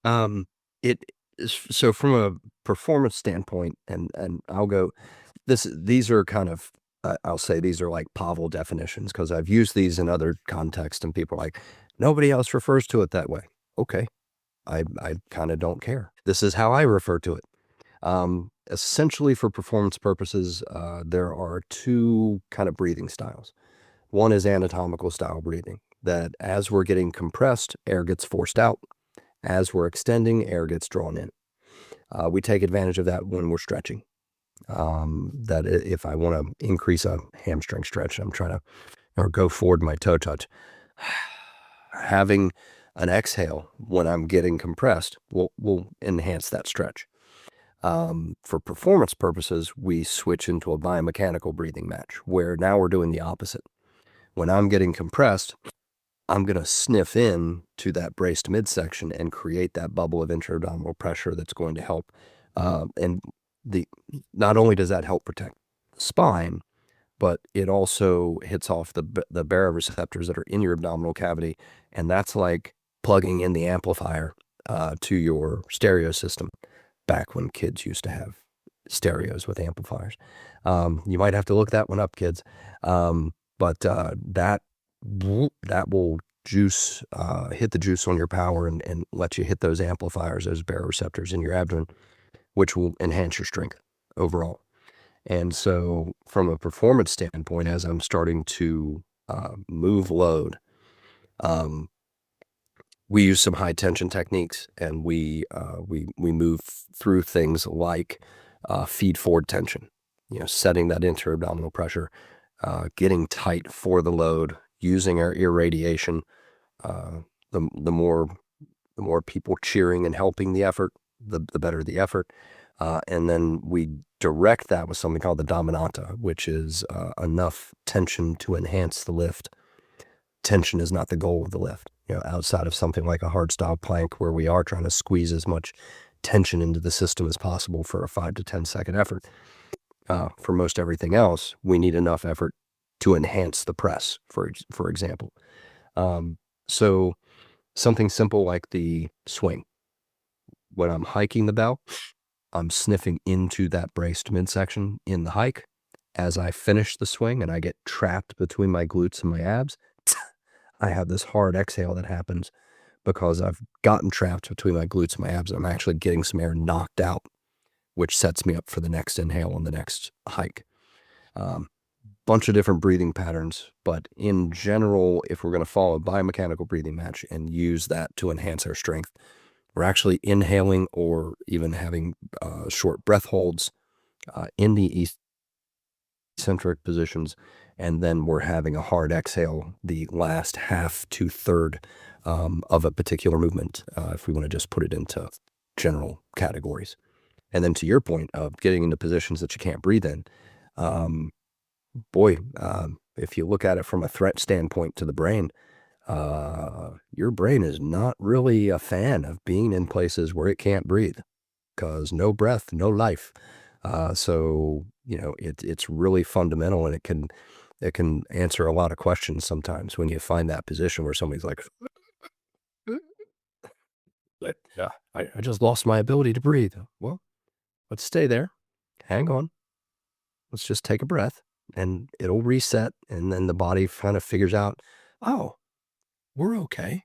S2: Um, it is so from a performance standpoint, and I'll go these are kind of I'll say these are like Pavel definitions because I've used these in other contexts and people are like, nobody else refers to it that way. Okay. I kind of don't care. This is how I refer to it. Essentially for performance purposes, there are two kind of breathing styles. One is anatomical style breathing, that as we're getting compressed, air gets forced out. As we're extending, air gets drawn in. We take advantage of that when we're stretching. That if I want to increase a hamstring stretch, I'm trying to, or go forward my toe touch, having an exhale when I'm getting compressed will enhance that stretch. For performance purposes, we switch into a biomechanical breathing match where now we're doing the opposite. When I'm getting compressed, I'm going to sniff in to that braced midsection and create that bubble of intra-abdominal pressure that's going to help. And not only does that help protect the spine, but it also hits off the baroreceptors that are in your abdominal cavity. And that's like plugging in the amplifier to your stereo system back when kids used to have stereos with amplifiers. You might have to look that one up, kids. But that will hit the juice on your power and let you hit those amplifiers, those baroreceptors in your abdomen, which will enhance your strength overall. And so from a performance standpoint, as I'm starting to move load, we use some high tension techniques, and we move through things like feed forward tension, setting that intra-abdominal pressure, getting tight for the load, using our irradiation. The more people cheering and helping the effort, the better the effort. And then we direct that with something called the dominanta, which is enough tension to enhance the lift. Tension is not the goal of the lift. Outside of something like a hard style plank where we are trying to squeeze as much tension into the system as possible for a 5 to 10 second effort. For most everything else, we need enough effort to enhance the press, for example. So something simple like the swing. When I'm hiking the bell, I'm sniffing into that braced midsection in the hike. As I finish the swing and I get trapped between my glutes and my abs, I have this hard exhale that happens because I've gotten trapped between my glutes and my abs. I'm actually getting some air knocked out, which sets me up for the next inhale on the next hike. Bunch of different breathing patterns, but in general, if we're going to follow a biomechanical breathing match and use that to enhance our strength, we're actually inhaling or even having short breath holds in the eccentric positions, and then we're having a hard exhale the last half to third of a particular movement, if we want to just put it into general categories. And then to your point of getting into positions that you can't breathe in, if you look at it from a threat standpoint to the brain, your brain is not really a fan of being in places where it can't breathe, because no breath, no life. So it's really fundamental, and it can answer a lot of questions sometimes when you find that position where somebody's like, But
S1: Yeah.
S2: I just lost my ability to breathe. Well, let's stay there. Hang on. Let's just take a breath and it'll reset. And then the body kind of figures out, oh, we're okay.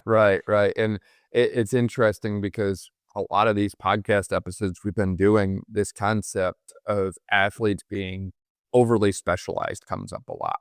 S1: Right, right. And it's interesting because a lot of these podcast episodes we've been doing, this concept of athletes being overly specialized comes up a lot.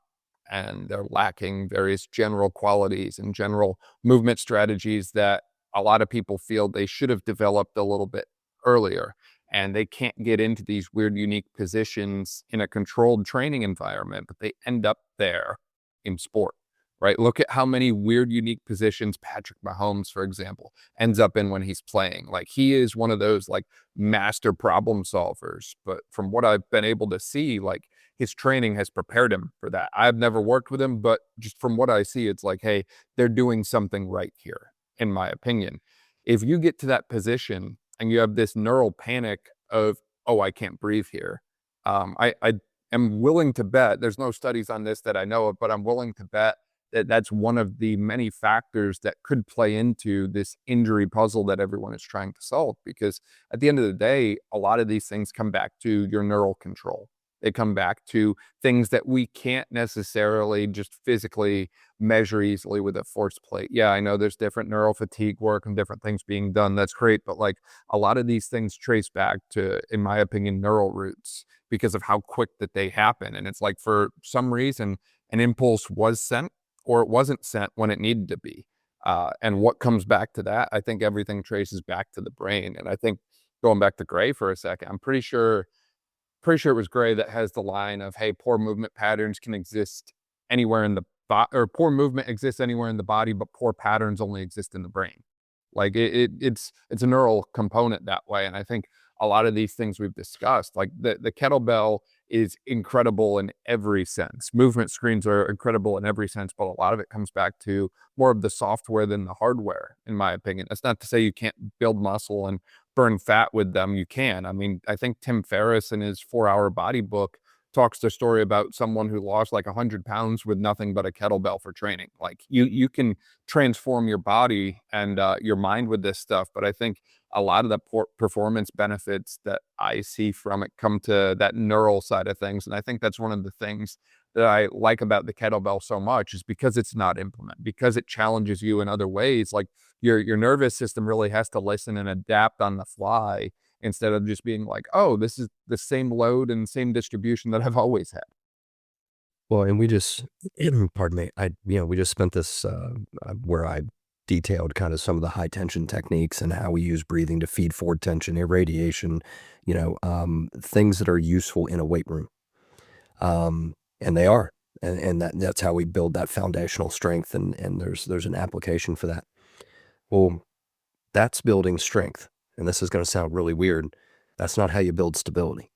S1: And they're lacking various general qualities and general movement strategies that a lot of people feel they should have developed a little bit earlier. And they can't get into these weird, unique positions in a controlled training environment, but they end up there in sport, right? Look at how many weird, unique positions Patrick Mahomes, for example, ends up in when he's playing. Like he is one of those like master problem solvers. But from what I've been able to see, like his training has prepared him for that. I've never worked with him, but just from what I see, it's like, hey, they're doing something right here, in my opinion. If you get to that position and you have this neural panic of, oh, I can't breathe here, I am willing to bet, there's no studies on this that I know of, but I'm willing to bet that's one of the many factors that could play into this injury puzzle that everyone is trying to solve. Because at the end of the day, a lot of these things come back to your neural control. They come back to things that we can't necessarily just physically measure easily with a force plate. Yeah, I know there's different neural fatigue work and different things being done. That's great. But like a lot of these things trace back to, in my opinion, neural roots because of how quick that they happen. And it's like for some reason, an impulse was sent or it wasn't sent when it needed to be. And what comes back to that, I think everything traces back to the brain. And I think going back to Gray for a second, I'm pretty sure it was Gray that has the line of, hey, poor movement patterns can exist anywhere in the body, or poor movement exists anywhere in the body, but poor patterns only exist in the brain. Like it's a neural component that way. And I think a lot of these things we've discussed, like the kettlebell is incredible in every sense. Movement screens are incredible in every sense, but a lot of it comes back to more of the software than the hardware, in my opinion. That's not to say you can't build muscle and burn fat with them. You can. I mean, I think Tim Ferriss in his 4 Hour Body book talks the story about someone who lost like 100 pounds with nothing but a kettlebell for training. Like you can transform your body and your mind with this stuff. But I think a lot of the performance benefits that I see from it come to that neural side of things. And I think that's one of the things that I like about the kettlebell so much is because it's not implement, because it challenges you in other ways. Like your nervous system really has to listen and adapt on the fly instead of just being like, oh, this is the same load and same distribution that I've always had.
S2: Well, and we just, pardon me, we just spent this, where I detailed kind of some of the high tension techniques and how we use breathing to feed forward tension, irradiation, things that are useful in a weight room. And they are, and that's how we build that foundational strength. And there's an application for that. Well, that's building strength. And this is going to sound really weird. That's not how you build stability.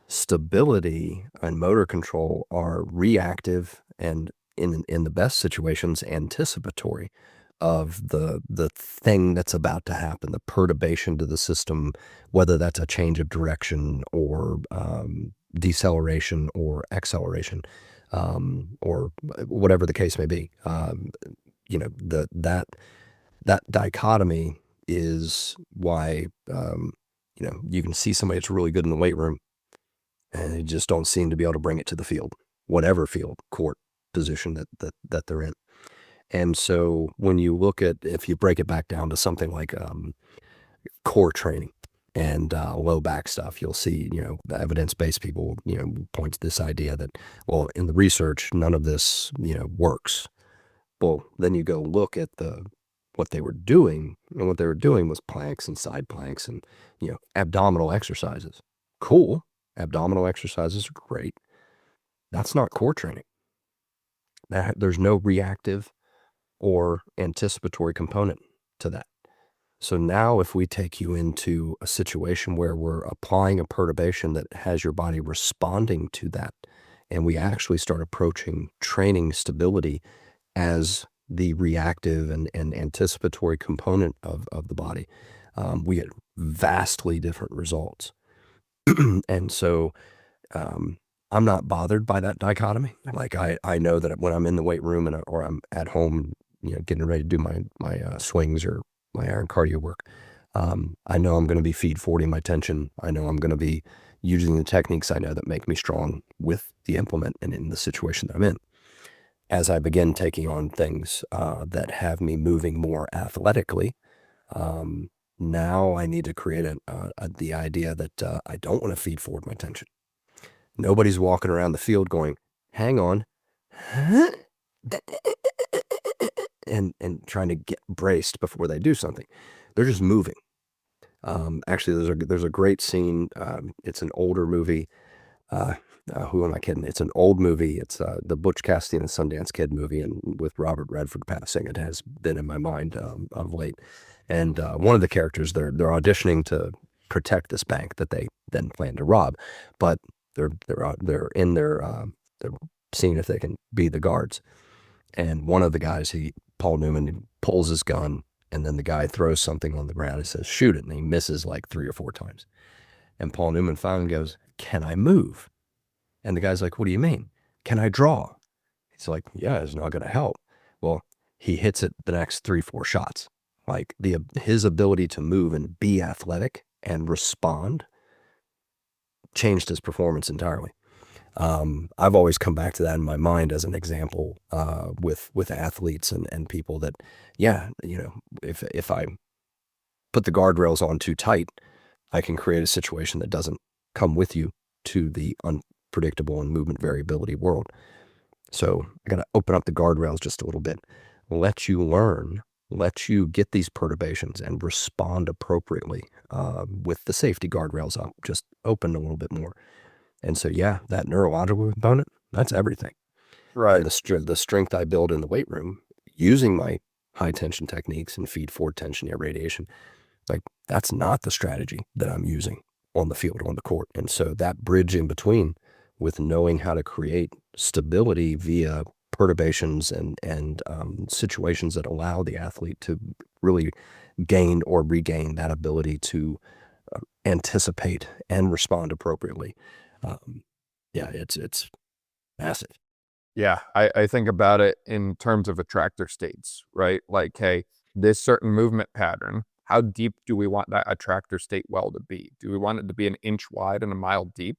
S2: Stability and motor control are reactive and in the best situations anticipatory of the thing that's about to happen, the perturbation to the system, whether that's a change of direction or deceleration or acceleration, or whatever the case may be. That dichotomy is why you can see somebody that's really good in the weight room and they just don't seem to be able to bring it to the field, whatever field, court, position that they're in. And so when you look at, if you break it back down to something like core training and low back stuff, you'll see, the evidence-based people, point to this idea that, well, in the research, none of this, works. Well, then you go look at what they were doing, and what they were doing was planks and side planks and, abdominal exercises. Cool. Abdominal exercises are great. That's not core training. There's no reactive or anticipatory component to that. So now if we take you into a situation where we're applying a perturbation that has your body responding to that, and we actually start approaching training stability as the reactive and anticipatory component of the body, we get vastly different results. And so I'm not bothered by that dichotomy. Like I know that when I'm in the weight room or I'm at home getting ready to do my swings or my iron cardio work, I know I'm going to be feed forwarding my tension. I know I'm going to be using the techniques I know that make me strong with the implement and in the situation that I'm in. As I begin taking on things that have me moving more athletically, now I need to create the idea that I don't want to feed forward my tension. Nobody's walking around the field going, hang on, and trying to get braced before they do something. They're just moving. Actually, there's a great scene. It's an older movie. Who am I kidding? It's an old movie. It's the Butch Cassidy and the Sundance Kid movie, and with Robert Redford passing, it has been in my mind of late. And one of the characters, they're auditioning to protect this bank that they then plan to rob, but they're in their they're seeing if they can be the guards. And one of the guys, Paul Newman, pulls his gun, and then the guy throws something on the ground and says, shoot it. And he misses like 3 or 4 times. And Paul Newman finally goes, can I move? And the guy's like, what do you mean? Can I draw? He's like, yeah, it's not going to help. Well, he hits it the next 3, 4 shots. Like his ability to move and be athletic and respond changed his performance entirely. I've always come back to that in my mind as an example with athletes and people that, yeah, if I put the guardrails on too tight, I can create a situation that doesn't come with you to the unpredictable and movement variability world. So I got to open up the guardrails just a little bit, let you learn, let you get these perturbations and respond appropriately with the safety guardrails up, just open a little bit more. And so, yeah, that neurological component, that's everything.
S1: Right.
S2: And the strength I build in the weight room using my high tension techniques and feed forward tension irradiation, like that's not the strategy that I'm using on the field, on the court. And so that bridge in between with knowing how to create stability via perturbations and situations that allow the athlete to really gain or regain that ability to anticipate and respond appropriately. Yeah, it's massive.
S1: Yeah, I think about it in terms of attractor states, right? Like, hey, this certain movement pattern, how deep do we want that attractor state well to be? Do we want it to be an inch wide and a mile deep?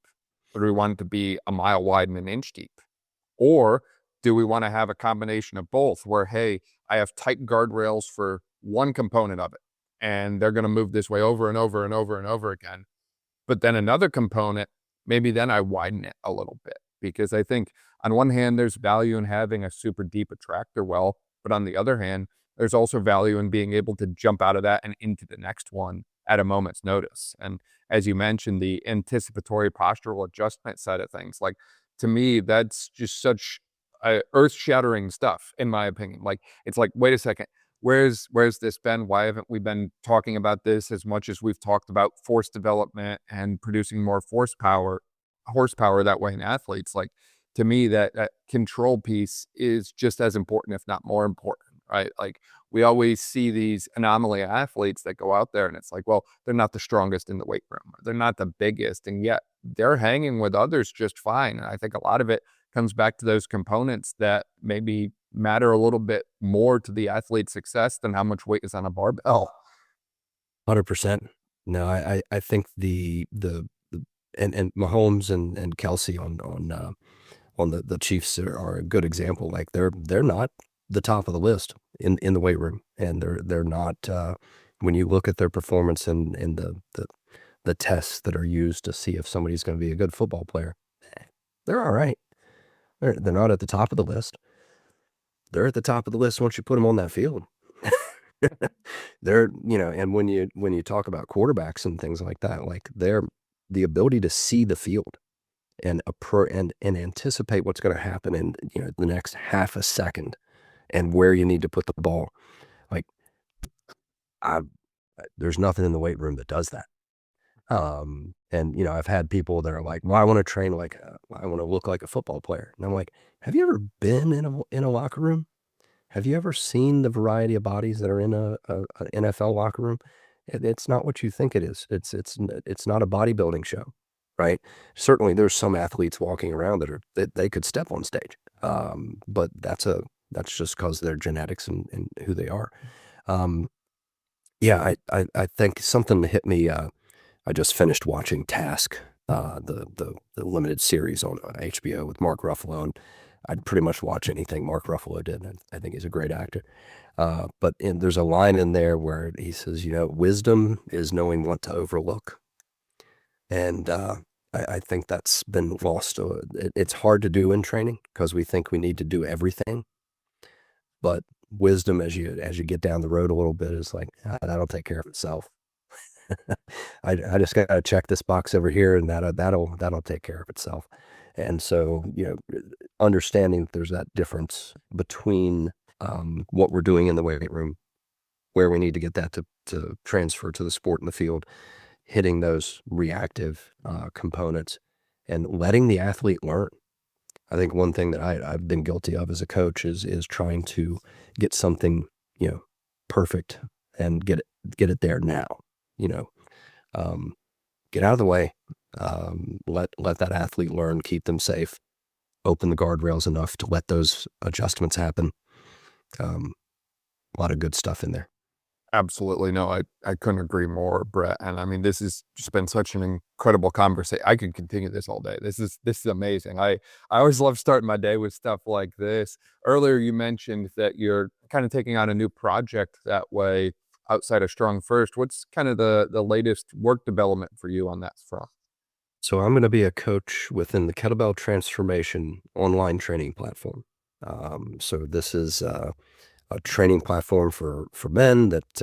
S1: Or do we want it to be a mile wide and an inch deep? Or do we want to have a combination of both where, hey, I have tight guardrails for one component of it, and they're going to move this way over and over and over and over again. But then another component, maybe then I widen it a little bit, because I think on one hand, there's value in having a super deep attractor well, but on the other hand, there's also value in being able to jump out of that and into the next one at a moment's notice. And as you mentioned, the anticipatory postural adjustment side of things, like to me, that's just such earth-shattering stuff, in my opinion. Like, it's like, wait a second, where's this been? Why haven't we been talking about this as much as we've talked about force development and producing more horsepower that way in athletes? Like, to me, that control piece is just as important, if not more important, right? Like, we always see these anomaly athletes that go out there and it's like, well, they're not the strongest in the weight room, or they're not the biggest, and yet they're hanging with others just fine. And I think a lot of it comes back to those components that maybe matter a little bit more to the athlete's success than how much weight is on a barbell.
S2: 100%. No, I think and Mahomes and Kelsey on the Chiefs are a good example. Like they're not the top of the list in the weight room, and they're not when you look at their performance in the tests that are used to see if somebody's going to be a good football player, they're all right. They're not at the top of the list. They're at the top of the list once you put them on that field. They're, and when you talk about quarterbacks and things like that, like the ability to see the field and anticipate what's going to happen in the next half a second and where you need to put the ball. Like there's nothing in the weight room that does that. And I've had people that are like, well, I want to train I want to look like a football player. And I'm like, have you ever been in a locker room? Have you ever seen the variety of bodies that are in a NFL locker room? It's not what you think it is. It's not a bodybuilding show, right? Certainly there's some athletes walking around that they could step on stage. But that's a That's just because of their genetics and who they are. Yeah, I think something that hit me. I just finished watching Task, the limited series on HBO with Mark Ruffalo, and I'd pretty much watch anything Mark Ruffalo did. And I think he's a great actor. There's a line in there where he says, wisdom is knowing what to overlook. And I think that's been lost. It's hard to do in training because we think we need to do everything. But wisdom, as you get down the road a little bit, is like, that'll take care of itself. I just got to check this box over here, and that'll take care of itself. And so, understanding that there's that difference between what we're doing in the weight room, where we need to get that to transfer to the sport in the field, hitting those reactive components, and letting the athlete learn. I think one thing that I've been guilty of as a coach is trying to get something, perfect and get it there now. Get out of the way, let that athlete learn, keep them safe, open the guardrails enough to let those adjustments happen. A lot of good stuff in there.
S1: Absolutely. No, I couldn't agree more, Brett. And I mean, this has just been such an incredible conversation. I could continue this all day. This is amazing. I always love starting my day with stuff like this. Earlier, you mentioned that you're kind of taking on a new project that way outside of Strong First. What's kind of the latest work development for you on that front?
S2: So I'm going to be a coach within the Kettlebell Transformation online training platform. So this is a training platform for men that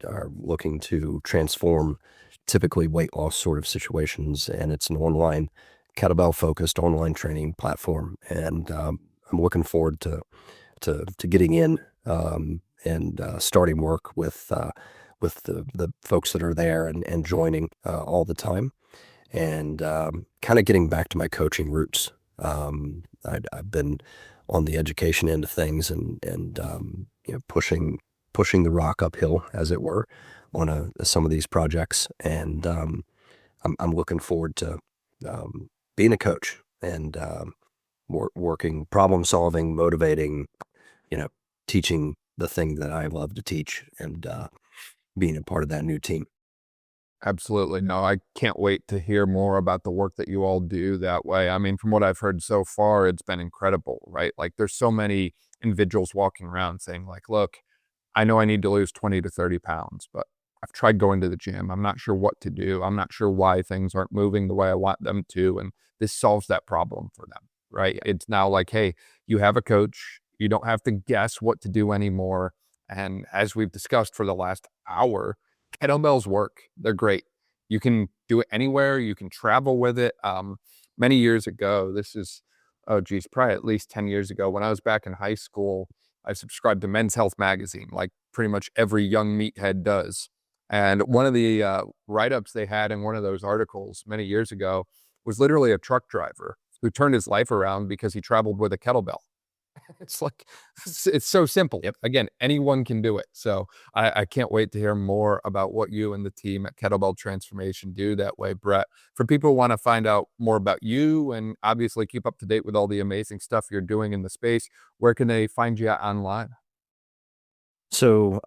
S2: are looking to transform typically weight loss sort of situations, and it's an online kettlebell focused online training platform. And I'm looking forward to getting in and starting work with the folks that are there and joining all the time, and kind of getting back to my coaching roots. I've been on the education end of things and pushing the rock uphill, as it were, on some of these projects. And I'm looking forward to being a coach and working, problem solving, motivating, teaching the thing that I love to teach, and being a part of that new team.
S1: Absolutely. No, I can't wait to hear more about the work that you all do that way. I mean, from what I've heard so far, it's been incredible, right? Like, there's so many individuals walking around saying like, look, I know I need to lose 20 to 30 pounds, but I've tried going to the gym. I'm not sure what to do. I'm not sure why things aren't moving the way I want them to. And this solves that problem for them, right? It's now like, hey, you have a coach. You don't have to guess what to do anymore. And as we've discussed for the last hour, kettlebells work. They're great. You can do it anywhere. You can travel with it. Many years ago, this is, oh geez, probably at least 10 years ago, when I was back in high school, I subscribed to Men's Health magazine, like pretty much every young meathead does. And one of the write-ups they had in one of those articles many years ago was literally a truck driver who turned his life around because he traveled with a kettlebell. It's like, it's so simple.
S2: Yep.
S1: Again, anyone can do it. So I can't wait to hear more about what you and the team at Kettlebell Transformation do that way, Brett. For people who want to find out more about you and obviously keep up to date with all the amazing stuff you're doing in the space, where can they find you online?
S2: So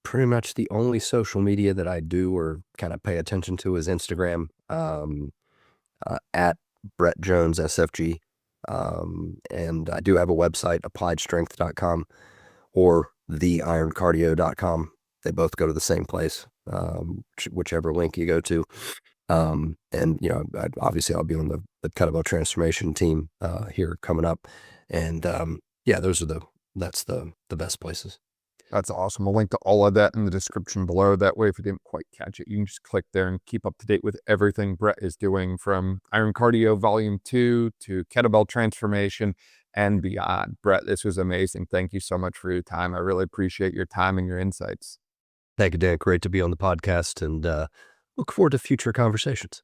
S2: pretty much the only social media that I do or kind of pay attention to is Instagram, at Brett Jones SFG. And I do have a website, appliedstrength.com or theironcardio.com. They both go to the same place, whichever link you go to. And obviously I'll be on the Kettlebell Transformation team here coming up. And yeah, that's the best places.
S1: That's awesome. I'll link to all of that in the description below. That way, if you didn't quite catch it, you can just click there and keep up to date with everything Brett is doing, from Iron Cardio Volume 2 to Kettlebell Transformation and beyond. Brett, this was amazing. Thank you so much for your time. I really appreciate your time and your insights.
S2: Thank you, Dan. Great to be on the podcast, and look forward to future conversations.